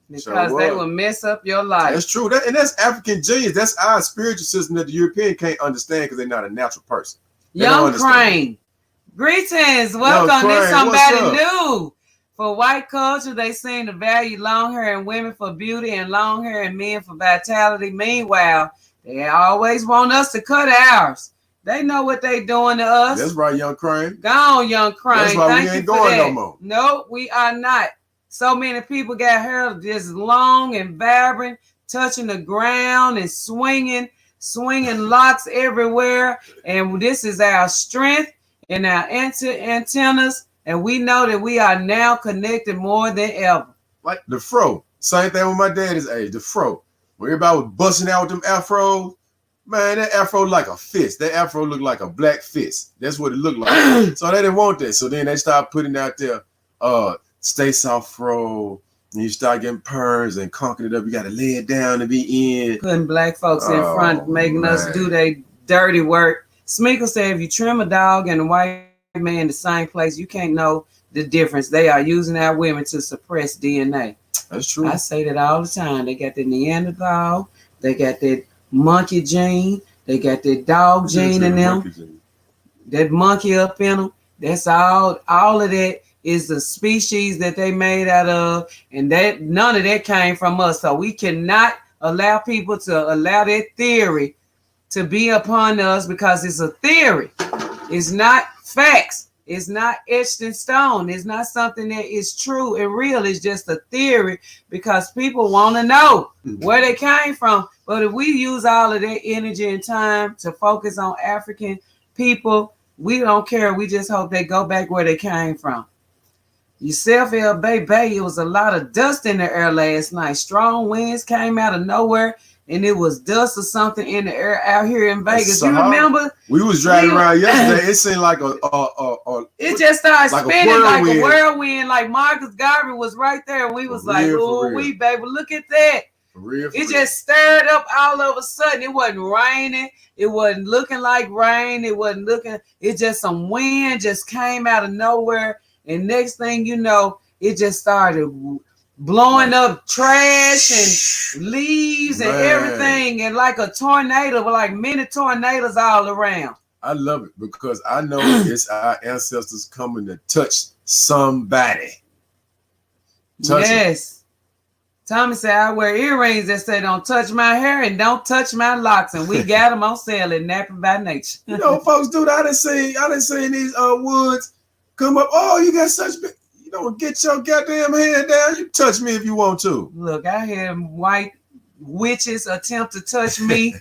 Speaker 1: Because they will mess up your life.
Speaker 2: That's true. And that's African genius. That's our spiritual system that the European can't understand because they're not a natural person.
Speaker 1: Young Crane. Greetings. Welcome. There's somebody new. For white culture, they seem to value long hair in women for beauty and long hair in men for vitality. Meanwhile, they always want us to cut ours. They know what they doing to us.
Speaker 2: That's right, Young Crane.
Speaker 1: Go on, Young Crane.
Speaker 2: That's why we ain't going no more.
Speaker 1: No, we are not. So many people got hair just long and vibrant, touching the ground and swinging locks everywhere. And this is our strength and our antennas. And we know that we are now connected more than ever.
Speaker 2: Like the fro. Same thing with my daddy's age, the fro. When everybody was busting out with them afros, man, that afro like a fist. That afro looked like a black fist. That's what it looked like. So they didn't want that. So then they started putting out there, stay soft fro. And you start getting perms and conking it up. You got to lay it down to be in.
Speaker 1: Putting black folks in front, making us do their dirty work. Smeekle said, if you trim a dog and a white man in the same place, you can't know the difference. They are using our women to suppress DNA.
Speaker 2: That's true.
Speaker 1: I say that all the time. They got the Neanderthal. They got that monkey gene. They got that dog gene in them. That monkey up in them. That's all of that is the species that they made out of, and that none of that came from us. So we cannot allow people to allow that theory to be upon us because it's a theory. It's not facts. It's not etched in stone. It's not something that is true and real. It's just a theory because people want to know where they came from. But if we use all of that energy and time to focus on African people, we don't care. We just hope they go back where they came from. Yourself, El Bay, it was a lot of dust in the air last night. Strong winds came out of nowhere, and it was dust or something in the air out here in Vegas. You remember?
Speaker 2: We was driving around yesterday. It seemed like
Speaker 1: it just started like spinning like a whirlwind. Like Marcus Garvey was right there, and we was like, "Oh, we baby, look at that!" It just stirred up all of a sudden. It wasn't raining. It wasn't looking like rain. It wasn't looking. It just some wind just came out of nowhere. And next thing you know, it just started blowing up trash and leaves and everything, and like a tornado, like many tornadoes all around.
Speaker 2: I love it because I know it's our ancestors coming to touch somebody.
Speaker 1: Yes. Tommy said, I wear earrings that say don't touch my hair and don't touch my locks. And we got them on sale at Napa by Nature.
Speaker 2: You know, folks do that. I done seen these woods come up. Oh, you got such big. You don't get your goddamn hand down. You touch me if you want to.
Speaker 1: Look, I had white witches attempt to touch me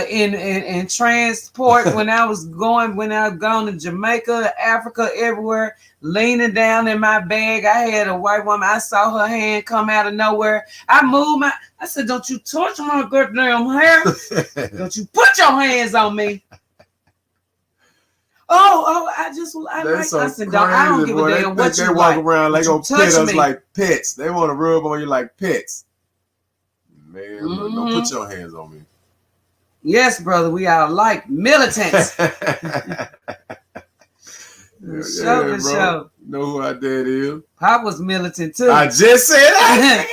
Speaker 1: in transport when I was going to Jamaica, Africa, everywhere, leaning down in my bag. I had a white woman. I saw her hand come out of nowhere. I moved I said, don't you touch my goddamn hair. Don't you put your hands on me. Oh, I
Speaker 2: That's
Speaker 1: like. I
Speaker 2: so
Speaker 1: said,
Speaker 2: crazy,
Speaker 1: I don't give
Speaker 2: boy.
Speaker 1: a damn what
Speaker 2: They
Speaker 1: you
Speaker 2: walk
Speaker 1: like.
Speaker 2: around like
Speaker 1: You
Speaker 2: gonna pet
Speaker 1: touch
Speaker 2: us
Speaker 1: me.
Speaker 2: like pets. They want to rub on you like pets. Man, look, don't put
Speaker 1: Mm-hmm.
Speaker 2: your hands on me.
Speaker 1: Yes, brother, we are like militants.
Speaker 2: Yeah,
Speaker 1: Show for
Speaker 2: bro.
Speaker 1: show.
Speaker 2: You know who our dad is?
Speaker 1: Pop was militant too.
Speaker 2: I just said that.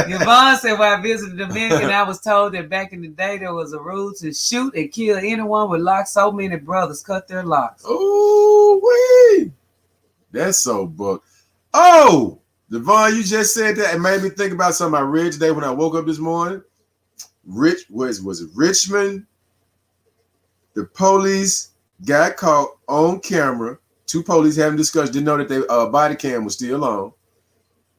Speaker 1: Yvonne said, when I visited Dominican, I was told that back in the day there was a rule to shoot and kill anyone with locks. So many brothers cut their locks.
Speaker 2: Oh, wee. That's so book. Oh, Devon, you just said that. It made me think about something I read today when I woke up this morning. Was it Richmond? The police got caught on camera. Two police having discussion. Didn't know that their body cam was still on.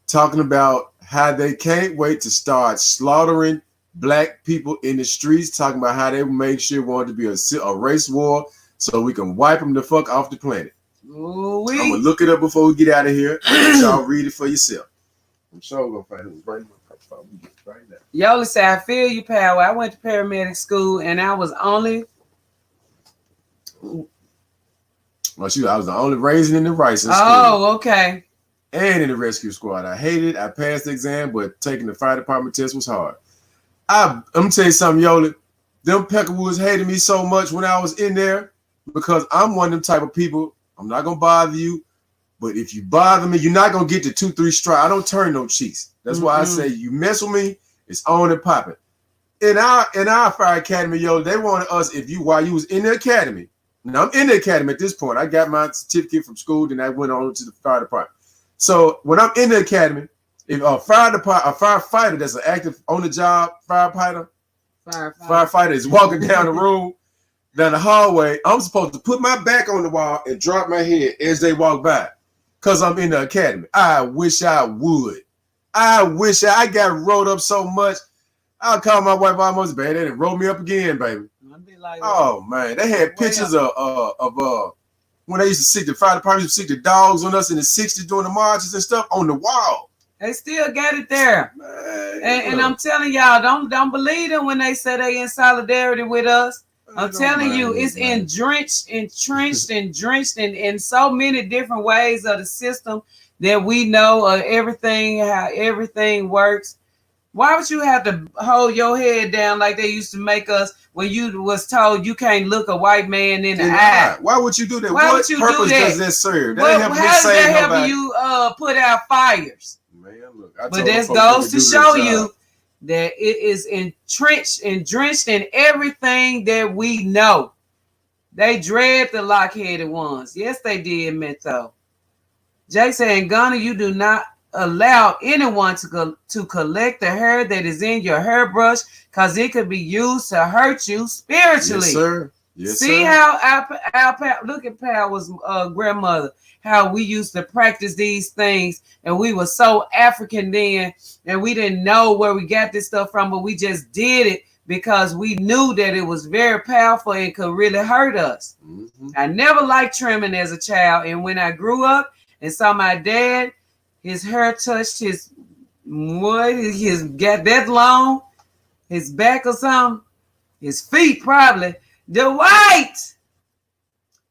Speaker 2: Talking about how they can't wait to start slaughtering black people in the streets. Talking about how they make sure wanted to be a race war so we can wipe them the fuck off the planet. I'm gonna look it up before we get out of here. Y'all read it for yourself. I'm sure we're gonna find it right now.
Speaker 1: Yola said, I feel you, pal. I went to paramedic school and I was only.
Speaker 2: Well, shoot, I was the only raisin in the rice in school.
Speaker 1: Oh, okay.
Speaker 2: And in the rescue squad. I hated it. I passed the exam, but taking the fire department test was hard. I'm gonna tell you something, Yola. Them Peckerwoods hated me so much when I was in there because I'm one of them type of people. I'm not gonna bother you, but if you bother me, you're not gonna get the 2-3 strike. I don't turn no cheeks. That's why I say you mess with me, it's on and popping. In our fire academy, yo, they wanted us while you was in the academy. Now I'm in the academy at this point. I got my certificate from school, then I went on to the fire department. So when I'm in the academy, if a firefighter that's an active on the job firefighter is walking down the room, down the hallway, I'm supposed to put my back on the wall and drop my head as they walk by. Because I'm in the academy. I wish I would. I wish I got rolled up so much. I'll call my wife almost bad and roll me up again, baby. Like, oh man, they had pictures of when they used to see the fire department used to see the dogs on us in the 60s doing the marches and stuff on the wall.
Speaker 1: They still got it there. Man, and I'm telling y'all, don't believe them when they say they in solidarity with us. I'm telling you, it's entrenched and drenched in so many different ways of the system that we know everything, how everything works. Why would you have to hold your head down like they used to make us when you was told you can't look a white man in the eye?
Speaker 2: Why would you do that?
Speaker 1: Why
Speaker 2: what purpose does that serve?
Speaker 1: How does that help you put out fires? Man, look, but that goes to show you that it is entrenched and drenched in everything that we know. They dread the lock-headed ones. Yes, they did, Mento. Jay saying, Ghana, you do not allow anyone to collect the hair that is in your hairbrush because it could be used to hurt you spiritually.
Speaker 2: Yes, sir. Yes,
Speaker 1: See how our look at Pal's grandmother, how we used to practice these things, and we were so African then, and we didn't know where we got this stuff from, but we just did it because we knew that it was very powerful and could really hurt us. Mm-hmm. I never liked trimming as a child, and when I grew up and saw my dad, his hair touched his got that long, his back or something, his feet probably. Dwight,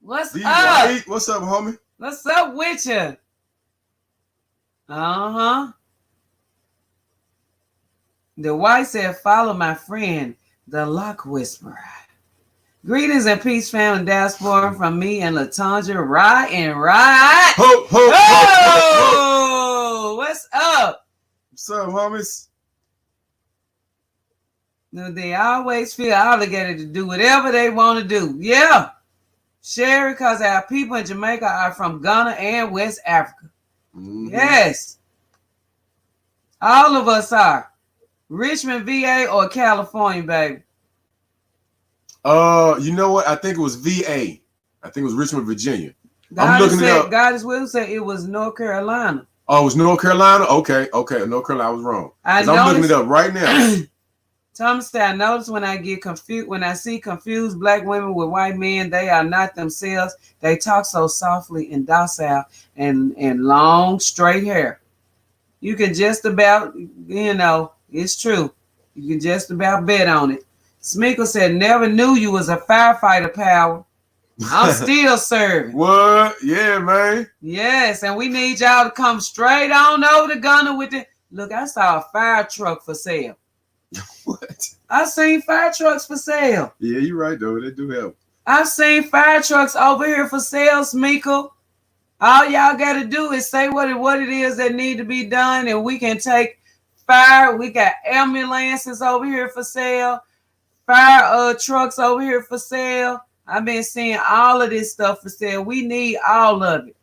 Speaker 1: what's up?
Speaker 2: What's up, homie?
Speaker 1: What's up with you? Dwight said, follow my friend, the Lock Whisperer. Greetings and peace, family diaspora, from me and Latanja. Ride and ride.
Speaker 2: Ho, ho,
Speaker 1: ho, what's up?
Speaker 2: What's up, homies?
Speaker 1: They always feel obligated to do whatever they want to do. Yeah. Sherry, because our people in Jamaica are from Ghana and West Africa. Mm-hmm. Yes. All of us are. Richmond, VA, or California, baby?
Speaker 2: You know what? I think it was VA. I think it was Richmond, Virginia. I'm looking it up.
Speaker 1: God is will say it was North Carolina.
Speaker 2: Oh, it was North Carolina? Okay. North Carolina, I was wrong. I'm looking it up right now.
Speaker 1: Thomas said, I notice when I get confused, when I see confused black women with white men, they are not themselves. They talk so softly and docile and long, straight hair. You can just about, it's true. You can just about bet on it. Smeekle said, never knew you was a firefighter, Power. I'm still serving.
Speaker 2: What? Yeah, man.
Speaker 1: Yes, and we need y'all to come straight on over to Ghana with it. Look, I saw a fire truck for sale.
Speaker 2: What?
Speaker 1: I seen fire trucks for sale.
Speaker 2: Yeah, you're right, though. They do help.
Speaker 1: I've seen fire trucks over here for sale, Smeekle. All y'all got to do is say what it is that need to be done, and we can take fire. We got ambulances over here for sale, fire trucks over here for sale. I've been seeing all of this stuff for sale. We need all of it.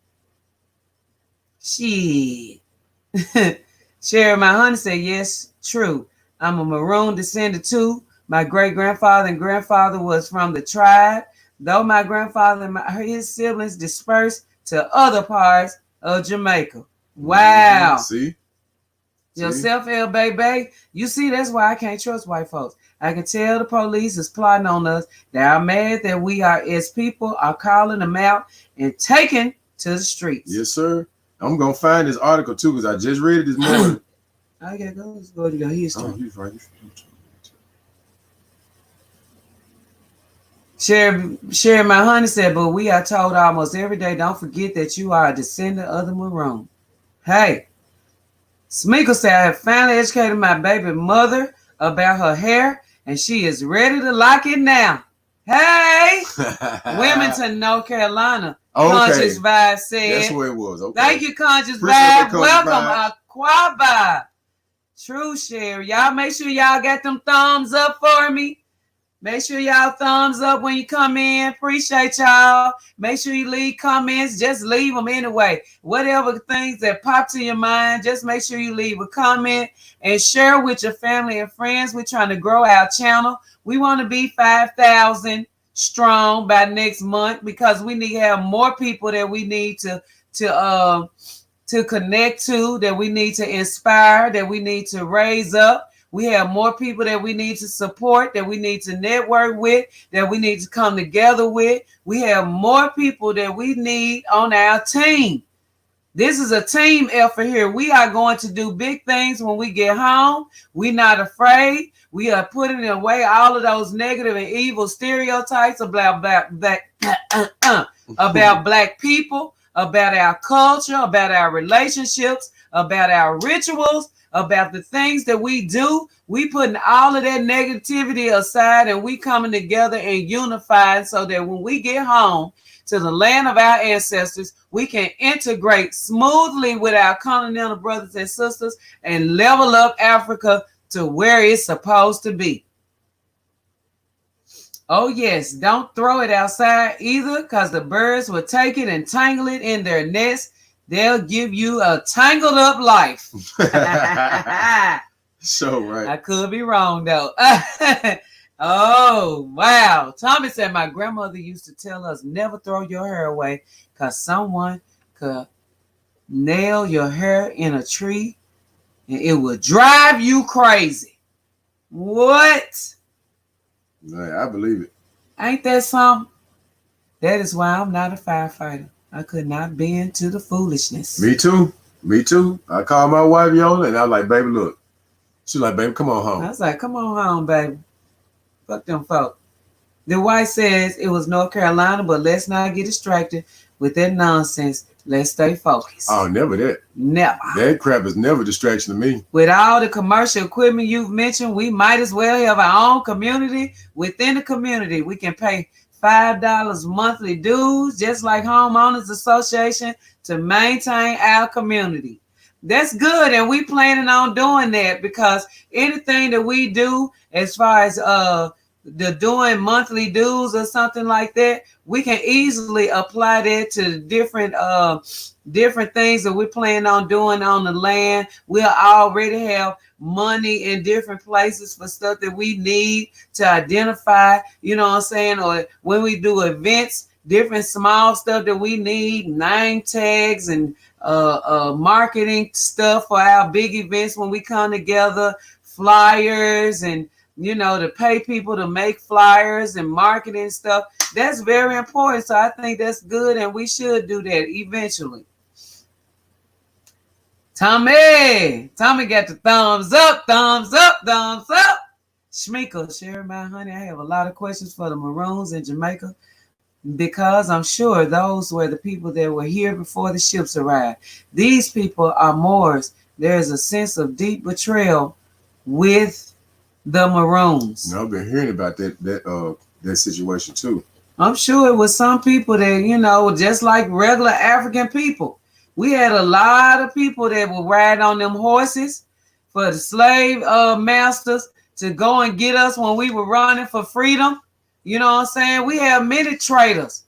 Speaker 1: Shit. Sherry, my honey said, yes, true. I'm a Maroon descendant too. My great-grandfather and grandfather was from the tribe. Though my grandfather and his siblings dispersed to other parts of Jamaica. Wow.
Speaker 2: See?
Speaker 1: Yourself, El Baby. You see, that's why I can't trust white folks. I can tell the police is plotting on us. They are mad that we are, as people, are calling them out and taking to the streets.
Speaker 2: Yes, sir. I'm going to find this article, too, because I just read it this morning.
Speaker 1: I got to go. Let's go to your history.
Speaker 2: Oh, he's right.
Speaker 1: Sherry, my honey said, but we are told almost every day, don't forget that you are a descendant of the Maroon. Hey, Smeekle said, I have finally educated my baby mother about her hair, and she is ready to lock it now. Hey, Wilmington, North Carolina.
Speaker 2: Okay.
Speaker 1: Conscious Vibe said.
Speaker 2: That's where it was. Okay.
Speaker 1: Thank you, Conscious
Speaker 2: Appreciate
Speaker 1: Vibe.
Speaker 2: the
Speaker 1: Welcome, Aquaba. True, Sherry. Y'all make sure y'all got them thumbs up for me. Make sure y'all thumbs up when you come in. Appreciate y'all. Make sure you leave comments. Just leave them anyway. Whatever things that pop to your mind, just make sure you leave a comment and share with your family and friends. We're trying to grow our channel. We want to be 5,000 strong by next month because we need to have more people that we need to connect to, that we need to inspire, that we need to raise up. We have more people that we need to support, that we need to network with, that we need to come together with. We have more people that we need on our team. This is a team effort here. We are going to do big things when we get home. We're not afraid. We are putting away all of those negative and evil stereotypes about black people, about our culture, about our relationships, about our rituals, about the things that we do. We putting all of that negativity aside and we coming together and unified so that when we get home to the land of our ancestors, we can integrate smoothly with our continental brothers and sisters and level up Africa to where it's supposed to be. Oh, yes. Don't throw it outside either because the birds will take it and tangle it in their nest. They'll give you a tangled up life.
Speaker 2: So right.
Speaker 1: I could be wrong, though. Oh, wow. Tommy said my grandmother used to tell us never throw your hair away because someone could nail your hair in a tree and it will drive you crazy. What?
Speaker 2: I believe it.
Speaker 1: Ain't that something? That is why I'm not a firefighter. I could not bend to the foolishness.
Speaker 2: Me too. Me too. I called my wife Yola and I was like, baby, look. She's like, baby, come on home.
Speaker 1: I was like, come on home, baby. Fuck them folk. The wife says it was North Carolina, but let's not get distracted with that nonsense. Let's stay focused.
Speaker 2: Oh, never that.
Speaker 1: Never.
Speaker 2: That crap is never distraction to me.
Speaker 1: With all the commercial equipment you've mentioned, we might as well have our own community within the community. We can pay $5 monthly dues, just like Homeowners Association, to maintain our community. That's good, and we planning on doing that because anything that we do as far as the doing monthly dues or something like that, we can easily apply that to different things that we plan on doing on the land. We'll already have money in different places for stuff that we need to identify, you know what I'm saying? Or when we do events, different small stuff that we need, name tags and marketing stuff for our big events when we come together, flyers and, you know, to pay people to make flyers and marketing stuff. That's very important. So I think that's good and we should do that eventually. Tommy got the thumbs up. Shmeekle, Sherry, my honey, I have a lot of questions for the Maroons in Jamaica. because I'm sure those were the people that were here before the ships arrived. These people are Moors. There is a sense of deep betrayal with the Maroons.
Speaker 2: I've been hearing about that situation too.
Speaker 1: I'm sure it was some people that, just like regular African people. We had a lot of people that would ride on them horses for the slave masters to go and get us when we were running for freedom. You know what I'm saying? We have many traitors,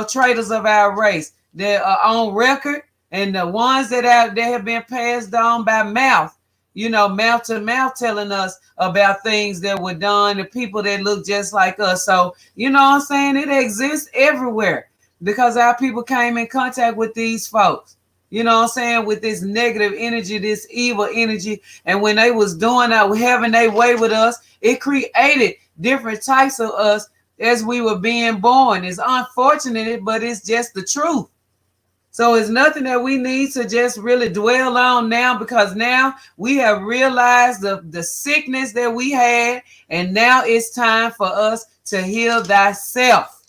Speaker 1: traitors of our race that are on record, and the ones that have been passed on by mouth, mouth to mouth, telling us about things that were done to people that look just like us. So, you know what I'm saying? It exists everywhere because our people came in contact with these folks. You know what I'm saying? With this negative energy, this evil energy. And when they was doing that, having their way with us, it created different types of us as we were being born. It's unfortunate, but it's just the truth. So it's nothing that we need to just really dwell on now, because now we have realized the sickness that we had, and now it's time for us to heal thyself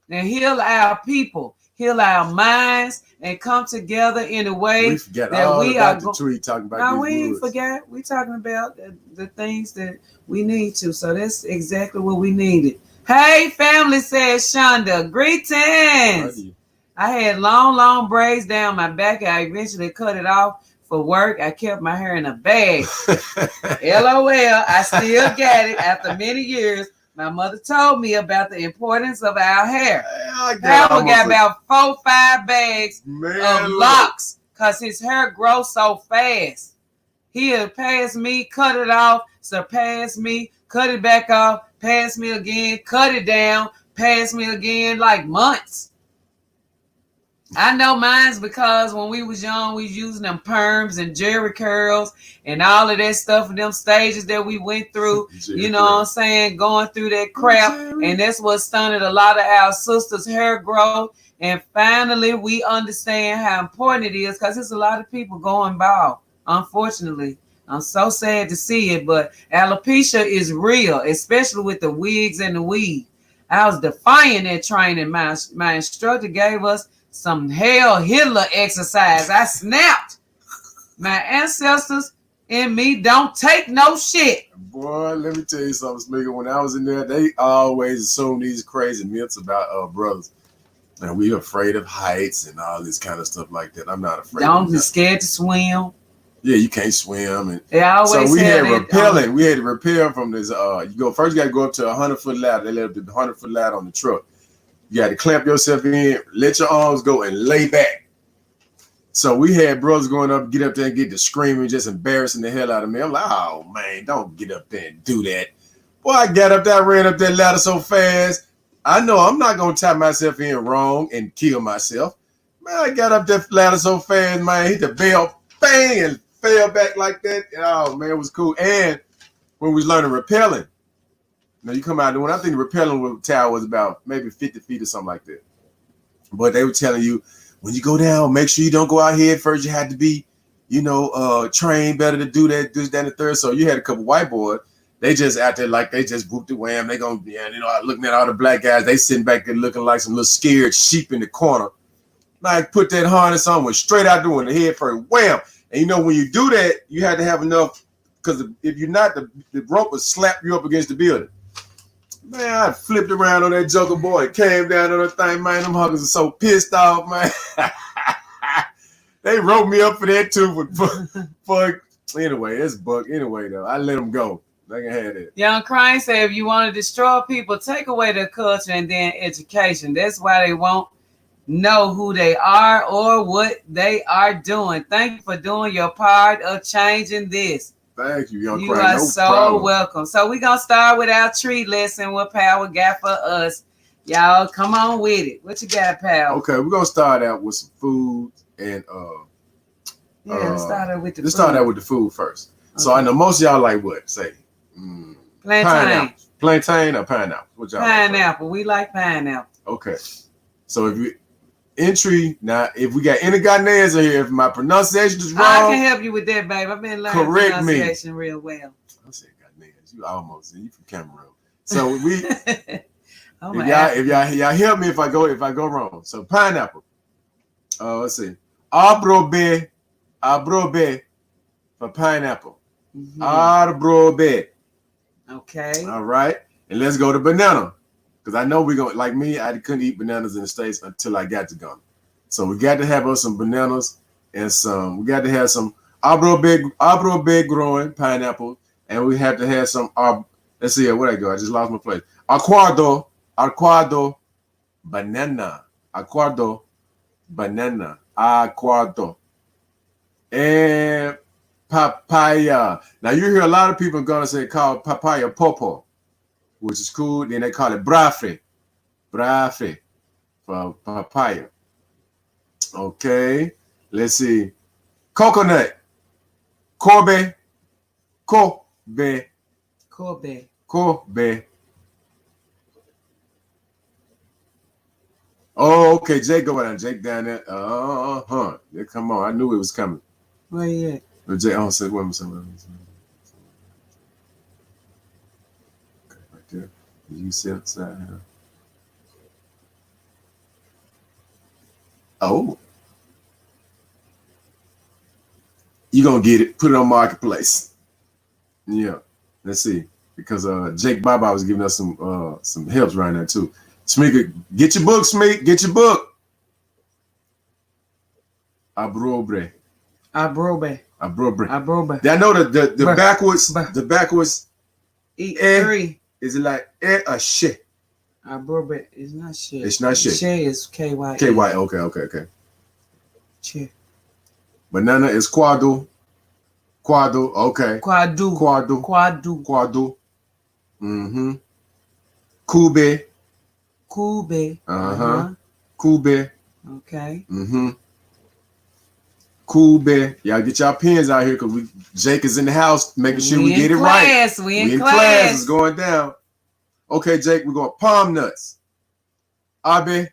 Speaker 1: and heal our people, heal our minds, and come together in a way that we are
Speaker 2: talking about.
Speaker 1: No, we ain't forget. We talking about the things that we need to. So that's exactly what we needed. Hey, family, says Shonda. Greetings. I had long braids down my back. I eventually cut it off for work. I kept my hair in a bag. LOL, I still got it after many years. My mother told me about the importance of our hair. Howard got about 4-5 bags of locks because his hair grows so fast. He'll pass me, cut it off, surpass me, cut it back off, pass me again, cut it down, pass me again, like months. I know mine's because when we was young, we was using them perms and jerry curls and all of that stuff and them stages that we went through, you know what I'm saying, going through that crap. And that's what stunted a lot of our sisters' hair growth. And finally, we understand how important it is, because there's a lot of people going bald, unfortunately. I'm so sad to see it, but alopecia is real, especially with the wigs and the weave. I was defying that training. My instructor gave us some Hail Hitler exercise. I snapped. My ancestors and me don't take no shit.
Speaker 2: Boy, let me tell you something, Smiggle. When I was in there, they always assume these crazy myths about brothers. And we afraid of heights and all this kind of stuff like that. I'm not afraid.
Speaker 1: Don't be scared to swim.
Speaker 2: Yeah, you can't swim. And
Speaker 1: they always
Speaker 2: so we had rappelling. We had to rappel from this. You got to go up to a 100-foot ladder. They let the 100-foot ladder on the truck. You got to clamp yourself in, let your arms go, and lay back. So we had brothers going up, get up there and get to screaming, just embarrassing the hell out of me. I'm like, oh, man, don't get up there and do that. Boy, I got up there, I ran up that ladder so fast. I know I'm not going to tie myself in wrong and kill myself. Man, I got up that ladder so fast, man, hit the bell, bang, and fell back like that. Oh, man, it was cool. And when we was learning rappelling, now you come out, when I think the rappelling tower was about maybe 50 feet or something like that. But they were telling you, when you go down, make sure you don't go out head first. You had to be, trained better to do that, this, that, and the third. So you had a couple white boys. They just out there like they just whooped the wham. They gonna, looking at all the black guys. They sitting back there looking like some little scared sheep in the corner. Like put that harness on, went straight out doing the head first, wham. And when you do that, you had to have enough, because if you're not, the rope would slap you up against the building. Man, I flipped around on that joker boy. Came down on that thing, man. Them huggers are so pissed off, man. They wrote me up for that too. For anyway, it's buck. Anyway, though, I let them go. They can have that.
Speaker 1: Young Crane said, if you want to destroy people, take away their culture and then education. That's why they won't know who they are or what they are doing. Thank you for doing your part of changing this.
Speaker 2: Thank you, Young Crane.
Speaker 1: You are so welcome. So we're going to start with our tree lesson, what Power got for us. Y'all, come on with it. What you got, Power?
Speaker 2: Okay, we're going to start out with some food. And
Speaker 1: let's start out with the food.
Speaker 2: Let's start out with the food first. Okay. So I know most of y'all like what? Say
Speaker 1: plantain.
Speaker 2: Plantain or pineapple? What y'all
Speaker 1: pineapple. We like pineapple.
Speaker 2: Okay. So if you if we got any Ghanaians in here, if my pronunciation is wrong,
Speaker 1: I can help you with that, babe. I've been learning pronunciation real well.
Speaker 2: I said Ghanaians. You almost, you from Cameroon. So we If y'all help me if I go wrong. So pineapple. Let's see. Abrobe for pineapple. Abrobe.
Speaker 1: Okay.
Speaker 2: All right. And let's go to banana. Because I know we're going, like me, I couldn't eat bananas in the States until I got to Ghana. So we got to have us some bananas and we got to have some abrobe growing pineapple. And we have to have some, let's see, where I go? I just lost my place. Acuardo, banana. Acuardo, banana. Acuardo. And papaya. Now you hear a lot of people gonna say call papaya popo, which is cool. Then they call it brafe for papaya. Okay, let's see. Coconut. Corbe. Oh, okay. Jake, go down. Jake down there. Yeah, come on. I knew it was coming.
Speaker 1: Where you at?
Speaker 2: Jake, oh, say what? Okay, right there. You see outside here. Oh. You're gonna get it. Put it on Marketplace. Yeah. Let's see. Because Jake Baba was giving us some helps right now too. Smeek, get your book, Smeek. Get your book. Abrobe. I know the backwards.
Speaker 1: E3.
Speaker 2: Is it like or shit?
Speaker 1: Abrobe is not shit.
Speaker 2: It's not shit.
Speaker 1: Shit is KY.
Speaker 2: KY. Okay.
Speaker 1: Shit.
Speaker 2: Banana is quado. Okay. Quado. Mm-hmm. Cube. Cube.
Speaker 1: Okay.
Speaker 2: Mm-hmm. Cube. Y'all get y'all pens out here because Jake is in the house making sure we get it right.
Speaker 1: We in class.
Speaker 2: It's going down. Okay, Jake, we're going palm nuts. Abe.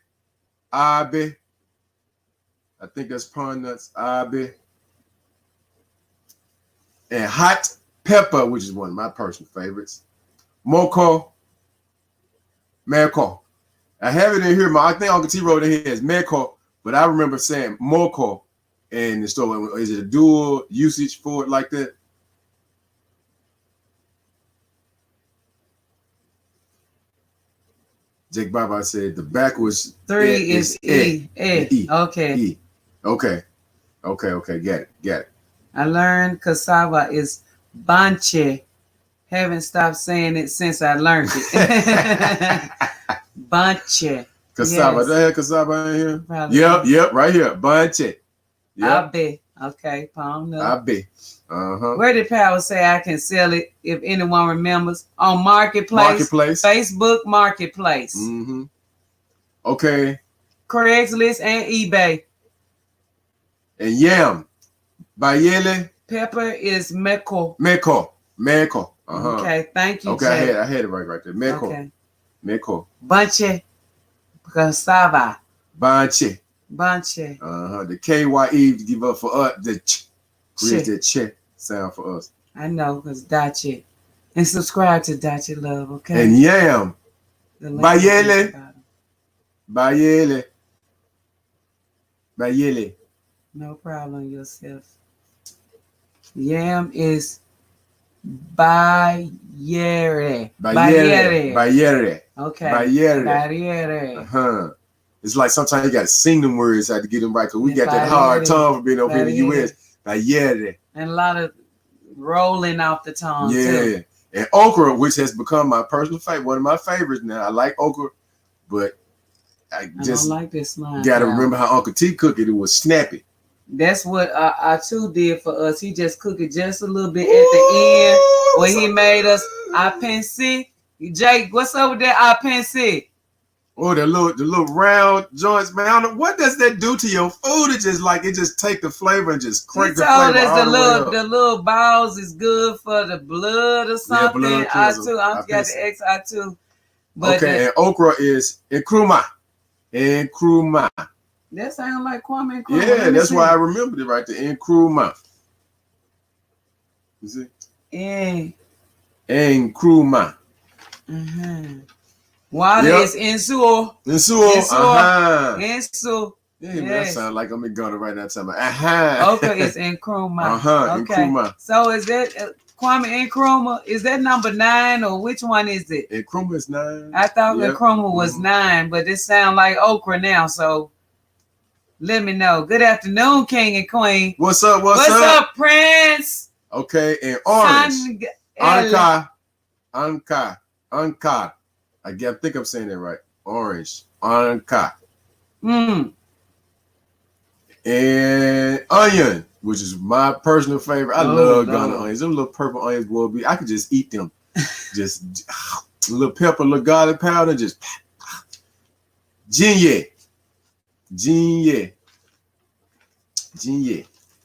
Speaker 2: I think that's palm nuts. Abe. And hot pepper, which is one of my personal favorites. Meko. I have it in here. I think Uncle T wrote it here as Meko, but I remember saying Moko in the store. Is it a dual usage for it like that? Jake Baba said the backwards
Speaker 1: 3 is E. Okay.
Speaker 2: E. Okay. Got it.
Speaker 1: I learned cassava is banche. Haven't stopped saying it since I learned it. Banche.
Speaker 2: Cassava.
Speaker 1: Yes.
Speaker 2: Do I have cassava in here?
Speaker 1: Probably.
Speaker 2: Yep, right here. Banche. Yep.
Speaker 1: Abe. Okay, palm nut.
Speaker 2: Abe.
Speaker 1: Where did Power say I can sell it if anyone remembers? On Marketplace. Facebook Marketplace.
Speaker 2: Mm-hmm. Okay.
Speaker 1: Craigslist and eBay.
Speaker 2: And yam. Bayele.
Speaker 1: Pepper is Meko. Okay, thank you.
Speaker 2: Okay,
Speaker 1: Jay.
Speaker 2: I had it right there. Meko.
Speaker 1: Okay.
Speaker 2: Meko.
Speaker 1: Banche. Cassava.
Speaker 2: Banche. The KYE to give up for us. Create that che sound for us.
Speaker 1: I know, because Dachi. And subscribe to Dachi Love, okay?
Speaker 2: And yam. Bayele.
Speaker 1: No problem, yourself. Yam is Bayere. Okay.
Speaker 2: Bayere. It's like sometimes you got to sing them words to get them right because we got that hard tongue for being over here in the U.S. Bayere.
Speaker 1: And a lot of rolling off the tongue, too.
Speaker 2: And okra, which has become my personal favorite, one of my favorites now. I like okra, but I just
Speaker 1: don't like this line.
Speaker 2: Got to remember how Uncle T cooked it. It was snappy.
Speaker 1: That's what Atu did for us. He just cooked it just a little bit at the end when he made us pense. Jake, what's up with that pense?
Speaker 2: Oh, the little round joints, man. I don't know, what does that do to your food? It just take the flavor and just crank the flavor.
Speaker 1: He told us the little balls is good for the blood or something.
Speaker 2: Yeah,
Speaker 1: I got the X I2.
Speaker 2: Okay, and okra is nkrumah.
Speaker 1: That sounds like Kwame Nkrumah.
Speaker 2: Yeah, that's why I remembered it right there. Nkrumah. You see? Nkrumah.
Speaker 1: Water is insuo.
Speaker 2: Insuo.
Speaker 1: Insu.
Speaker 2: Yeah, man, that sounds like I'm in Ghana right now. Talking
Speaker 1: Okra is Nkrumah. Okay.
Speaker 2: Nkrumah.
Speaker 1: So is that Kwame Nkrumah? Is that number 9 or which one is it?
Speaker 2: Nkrumah is 9.
Speaker 1: I thought Nkrumah was 9, but it sounds like okra now. So let me know. Good afternoon, King and Queen.
Speaker 2: What's up?
Speaker 1: What's up, Prince?
Speaker 2: Okay, and orange. Anka. I think I'm saying that right. Orange. Anka. And onion, which is my personal favorite. I love Ghana onions. Them little purple onions will be. I could just eat them. Just a little pepper, a little garlic powder. Just Jinye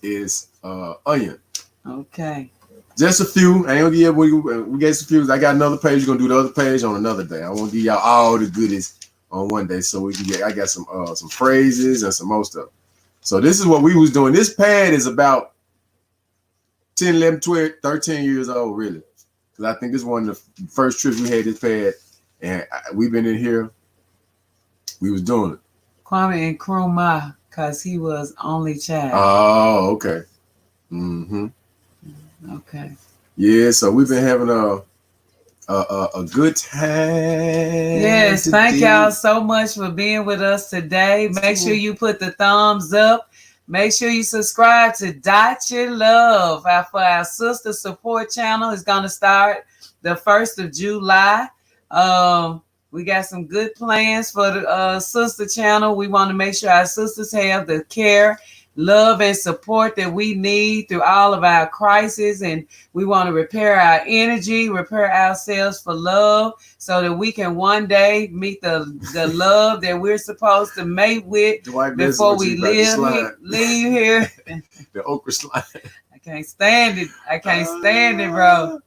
Speaker 2: is onion.
Speaker 1: Okay.
Speaker 2: Just a few. I ain't gonna give we get some few. I got another page. We're gonna do the other page on another day. I won't give y'all all the goodies on one day, so we can get. I got some phrases and some more stuff. So this is what we was doing. This pad is about 10, 11, 12, 13 years old, really. Because I think this is one of the first trips we had this pad, and we've been in here. We was doing it.
Speaker 1: Kwame Nkrumah, because he was only child.
Speaker 2: Oh, okay.
Speaker 1: Okay.
Speaker 2: Yeah, so we've been having a good time.
Speaker 1: Yes, thank y'all so much for being with us today. Make sure you put the thumbs up. Make sure you subscribe to Dot Your Love for our sister support channel. It's going to start the 1st of July. We got some good plans for the sister channel. We want to make sure our sisters have the care, love, and support that we need through all of our crises. And we want to repair our energy, repair ourselves for love so that we can one day meet the love that we're supposed to mate with before we leave here.
Speaker 2: The okra slime.
Speaker 1: I can't stand it. I can't stand it, bro.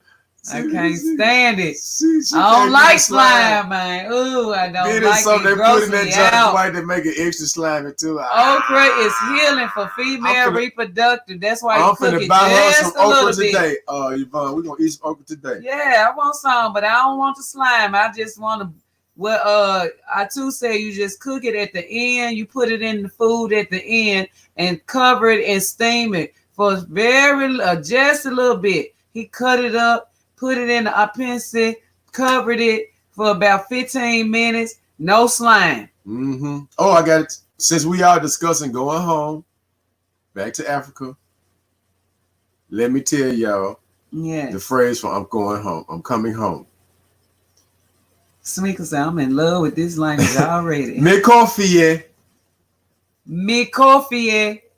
Speaker 1: I can't stand it. I don't like slime, man. Ooh, I don't like it.
Speaker 2: They put in that jar white to make it extra slimy too.
Speaker 1: Okra is healing for female reproductive. That's why you cook it
Speaker 2: buy her
Speaker 1: just
Speaker 2: some
Speaker 1: a little
Speaker 2: okra
Speaker 1: bit.
Speaker 2: Today. Yvonne, we're gonna eat some okra today.
Speaker 1: Yeah, I want some, but I don't want the slime. I just want to. Well, I too say you just cook it at the end. You put it in the food at the end and cover it and steam it for just a little bit. He cut it up. Put it in the appendice, covered it for about 15 minutes. No slime.
Speaker 2: Oh, I got it. Since we are discussing going home, back to Africa, let me tell y'all the phrase for I'm going home. I'm coming home.
Speaker 1: Smeeka said, I'm in love with this language already.
Speaker 2: Me coffee.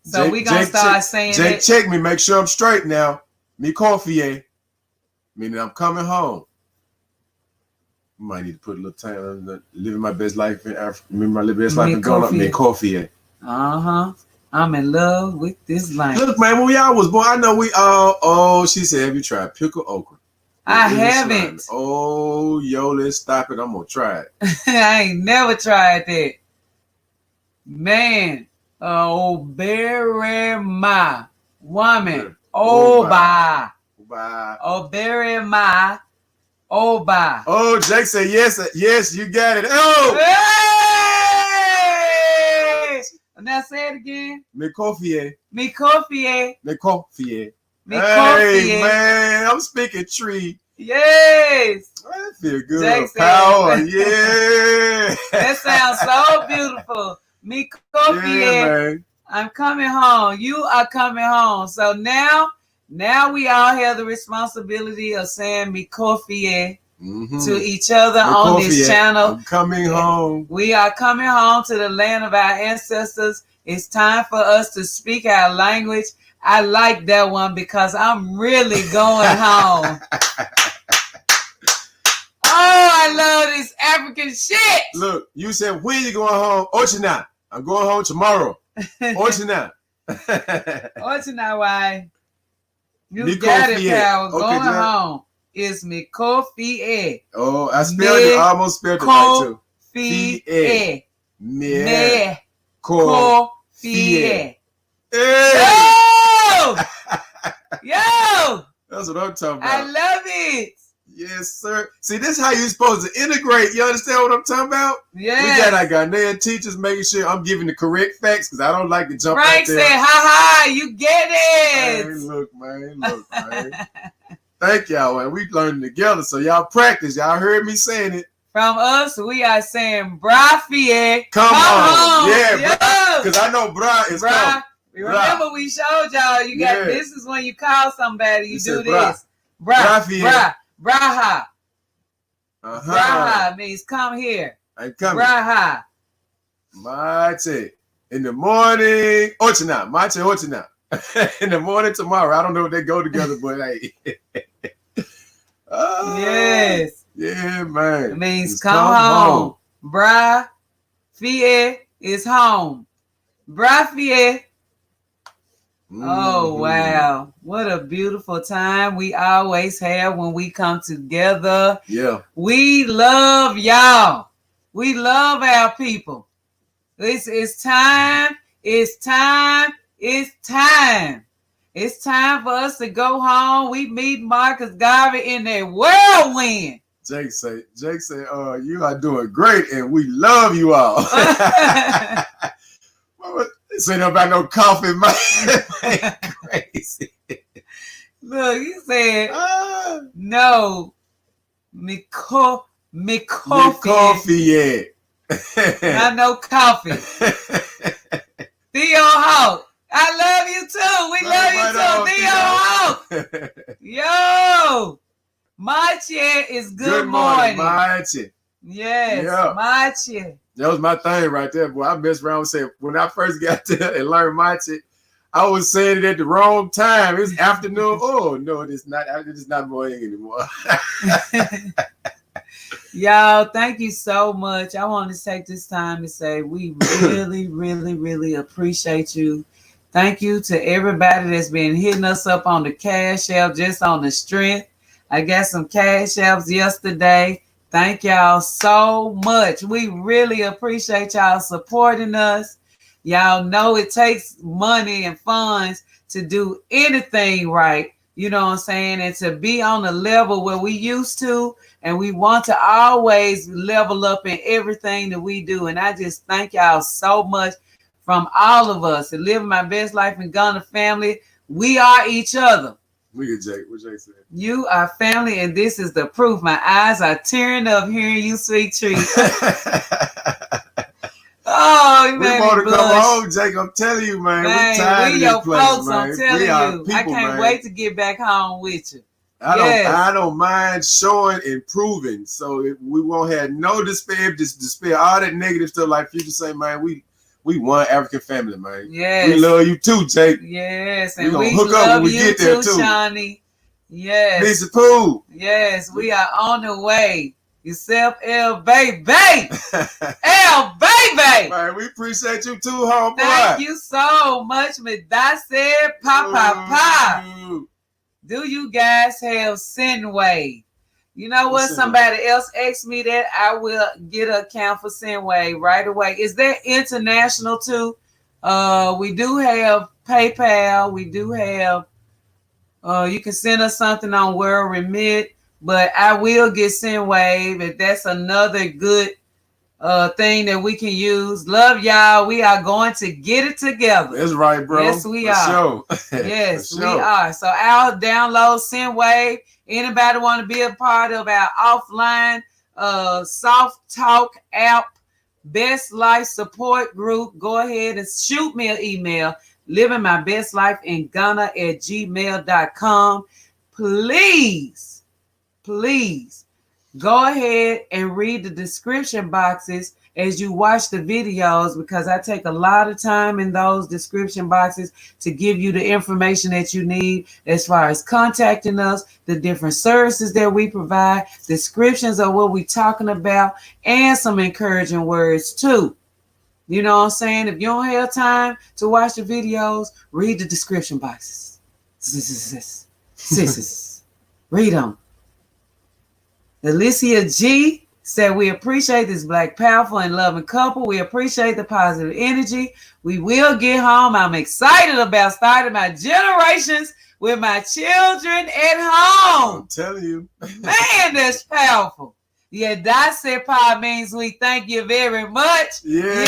Speaker 1: So we're going to start saying
Speaker 2: Jake,
Speaker 1: it.
Speaker 2: check me. Make sure I'm straight now. Me coffee. Meaning I'm coming home. You might need to put a little time on living my best life in Africa. Remember my best life in Ghana. Me coffee.
Speaker 1: I'm in love with this language.
Speaker 2: Look, man, when we all was born, I know we all. Oh, she said, have you tried pickled okra?
Speaker 1: I haven't.
Speaker 2: Oh, yo, let's stop it. I'm gonna try it.
Speaker 1: I ain't never tried that. Man, bury my woman. Bye. Bury my bye.
Speaker 2: Oh, Jake said yes, you got it. Oh,
Speaker 1: hey! Now say it again.
Speaker 2: Me coffee.
Speaker 1: Hey,
Speaker 2: man, I'm speaking tree.
Speaker 1: Yes.
Speaker 2: I feel good.
Speaker 1: Jake
Speaker 2: Power. Yeah.
Speaker 1: That sounds so beautiful. Me coffee.
Speaker 2: Yeah, man.
Speaker 1: I'm coming home. You are coming home. So now we all have the responsibility of saying me coffee to each other on this channel.
Speaker 2: I'm coming home.
Speaker 1: We are coming home to the land of our ancestors. It's time for us to speak our language. I like that one because I'm really going home. Oh, I love this African shit.
Speaker 2: Look, you said, when you going home? Ochina. I'm going home tomorrow. Ochina.
Speaker 1: Ochina, why? You got it, pal. Going home. It's me coffee.
Speaker 2: Oh, I spelled it. I almost spelled it right too.
Speaker 1: Coffee.
Speaker 2: Me
Speaker 1: coffee.
Speaker 2: Hey!
Speaker 1: Yo!
Speaker 2: That's what I'm talking about.
Speaker 1: I love it.
Speaker 2: Yes, sir. See, this is how you're supposed to integrate. You understand what I'm talking about?
Speaker 1: Yeah.
Speaker 2: We got our Ghanaian teachers making sure I'm giving the correct facts because I don't like to jump
Speaker 1: Frank
Speaker 2: out there.
Speaker 1: said, ha, you get it.
Speaker 2: Man, look, man. Thank y'all, man. We learning together, so y'all practice. Y'all heard me saying it.
Speaker 1: From us, we are saying, brafie.
Speaker 2: Come on. Yeah,
Speaker 1: yes.
Speaker 2: because I know bra is come.
Speaker 1: Remember, we showed y'all, you got this is when you call somebody, you do this. Braha. Braha means come here.
Speaker 2: I'm coming.
Speaker 1: Braha.
Speaker 2: Mate. In the morning. Ochina. Mate ochina. In the morning tomorrow. I don't know if they go together, but hey.
Speaker 1: Yes.
Speaker 2: Yeah, man.
Speaker 1: It means come home. Bra fie is home. Bra fie. Oh, wow. What a beautiful time we always have when we come together.
Speaker 2: Yeah.
Speaker 1: We love y'all. We love our people. It's time. It's time. It's time. It's time for us to go home. We meet Marcus Garvey in a whirlwind.
Speaker 2: Jake say, you are doing great and we love you all. Say nothing about no coffee, man. Crazy.
Speaker 1: Look, you said no. Me coffee.
Speaker 2: Yeah.
Speaker 1: Not no coffee. Theo Hawk. I love you too. We love you too. Theo Hawk. Yo. Mache is good morning.
Speaker 2: Mache.
Speaker 1: Yes.
Speaker 2: Yeah.
Speaker 1: Mache.
Speaker 2: That was my thing right there, boy. I messed around and said, when I first got there and learned Mache, I was saying it at the wrong time. It's afternoon. Oh, no, it's not morning anymore.
Speaker 1: Y'all, thank you so much. I want to take this time to say we really, really, really appreciate you. Thank you to everybody that's been hitting us up on the Cashapp just on the strength. I got some Cashapps yesterday. Thank y'all so much. We really appreciate y'all supporting us. Y'all know it takes money and funds to do anything right. You know what I'm saying? And to be on the level where we used to, and we want to always level up in everything that we do. And I just thank y'all so much from all of us. And Living My Best Life in Ghana family, we are each other.
Speaker 2: Look at Jake. What Jake said?
Speaker 1: You are family, and this is the proof. My eyes are tearing up hearing you, sweet treat. Oh, you made me
Speaker 2: want to
Speaker 1: blush.
Speaker 2: come home, Jake. I'm telling you, man.
Speaker 1: We
Speaker 2: tired
Speaker 1: your
Speaker 2: of this place,
Speaker 1: folks,
Speaker 2: man.
Speaker 1: I'm telling you.
Speaker 2: People,
Speaker 1: I can't wait to get back home with you.
Speaker 2: I don't mind showing and proving. So we won't have no despair. Despair all that negative stuff. Like Future say, man, we one African family, man.
Speaker 1: Yes.
Speaker 2: We love you too, Jake.
Speaker 1: Yes, and
Speaker 2: we
Speaker 1: we
Speaker 2: hook up
Speaker 1: love
Speaker 2: when we
Speaker 1: you
Speaker 2: get there
Speaker 1: too, Shawnee. Yes.
Speaker 2: Lisa Pooh.
Speaker 1: Yes, we are on the way. Yourself, L baby. L baby.
Speaker 2: Man, we appreciate you too, homeboy.
Speaker 1: Thank you so much, Medase Papa. Do you guys have Sinway? You know what? Somebody else asked me that. I will get an account for Sinway right away. Is that international too? We do have PayPal. We do have. You can send us something on WorldRemit, but I will get Sinwave if that's another good thing that we can use. Love y'all. We are going to get it together.
Speaker 2: That's right, bro.
Speaker 1: Yes, we are.
Speaker 2: Sure.
Speaker 1: Yes, we are. So I'll download Sinwave. Anybody want to be a part of our offline soft talk app, Best Life Support Group, go ahead and shoot me an email, livingmybestlifeinghana@gmail.com. Please go ahead and read the description boxes as you watch the videos, because I take a lot of time in those description boxes to give you the information that you need as far as contacting us, the different services that we provide, descriptions of what we're talking about, and some encouraging words too. You know what I'm saying? If you don't have time to watch the videos, read the description boxes. Read them. Alicia G said, we appreciate this Black, powerful, and loving couple. We appreciate the positive energy. We will get home. I'm excited about starting my Generations with my children at home.
Speaker 2: I'm telling you.
Speaker 1: Man, that's powerful. Yeah, Dassepa means we thank you very much.
Speaker 2: Yeah.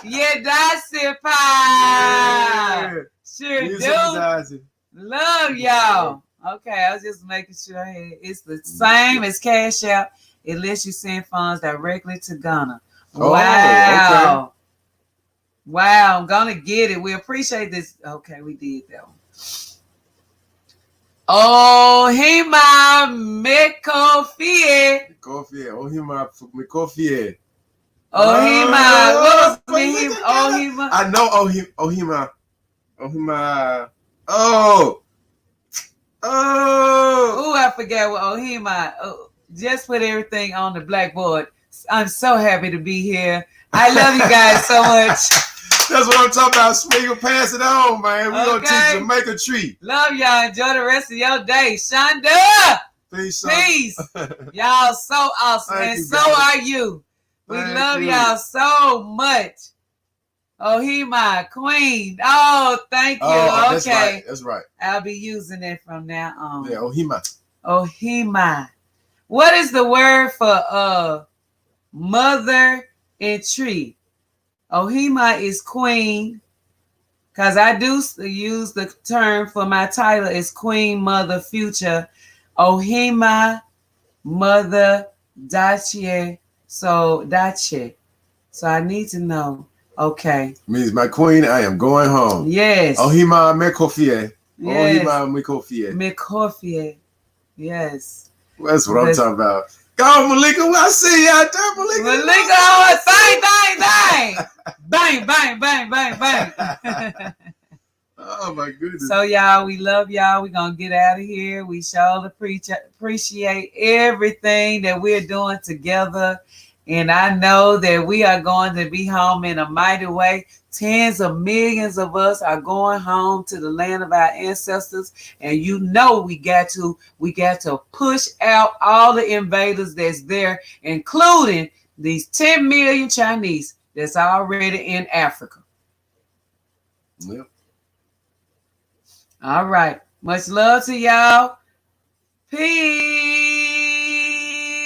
Speaker 1: Yeah, Dassepa.
Speaker 2: Yeah.
Speaker 1: Sure
Speaker 2: Use
Speaker 1: do.
Speaker 2: advertising.
Speaker 1: Love y'all. Okay, I was just making sure it's the same as Cashapp. It lets you send funds directly to Ghana.
Speaker 2: Oh,
Speaker 1: Wow.
Speaker 2: okay.
Speaker 1: Wow, I'm gonna get it. We appreciate this. Okay, we did that one. Oh, Hima Mekofie.
Speaker 2: Coffee. Oh, me coffee.
Speaker 1: Oh, Hima. What was me? Oh, Hima.
Speaker 2: I know. Ohima. Oh.
Speaker 1: Oh, I forgot what Ohima. Oh, just put everything on the blackboard. I'm so happy to be here. I love you guys so much.
Speaker 2: That's what I'm talking about. Smeagol, pass it on, man. We're going to teach Jamaica tree.
Speaker 1: Love y'all. Enjoy the rest of your day. Shonda.
Speaker 2: Peace.
Speaker 1: Peace. Y'all so awesome.
Speaker 2: Thank
Speaker 1: and
Speaker 2: you,
Speaker 1: so
Speaker 2: guys.
Speaker 1: are you. We love y'all so much. Oh, he my queen. Oh, thank you.
Speaker 2: Oh,
Speaker 1: okay.
Speaker 2: That's right.
Speaker 1: I'll be using it from now on.
Speaker 2: Yeah, Ohima.
Speaker 1: Ohima. What is the word for mother and tree? Ohima is queen, because I do use the term for my title is Queen Mother Future. Ohima, Mother, Dache. So, Dache. So I need to know. Okay.
Speaker 2: Means my queen, I am going home.
Speaker 1: Yes.
Speaker 2: Ohima Mekofie.
Speaker 1: Yes.
Speaker 2: Ohima Mekofie.
Speaker 1: Mekofie. Yes.
Speaker 2: That's what I'm talking about. Go, Malika. I see you out there, Malika.
Speaker 1: Malika, bang, bang, bang, bang, bang, bang.
Speaker 2: Oh, my goodness.
Speaker 1: So, y'all, we love y'all. We're going to get out of here. We sure appreciate everything that we're doing together. And I know that we are going to be home in a mighty way. Tens of millions of us are going home to the land of our ancestors. And you know we got to push out all the invaders that's there, including these 10 million Chinese that's already in Africa.
Speaker 2: Yep.
Speaker 1: All right. Much love to y'all. Peace.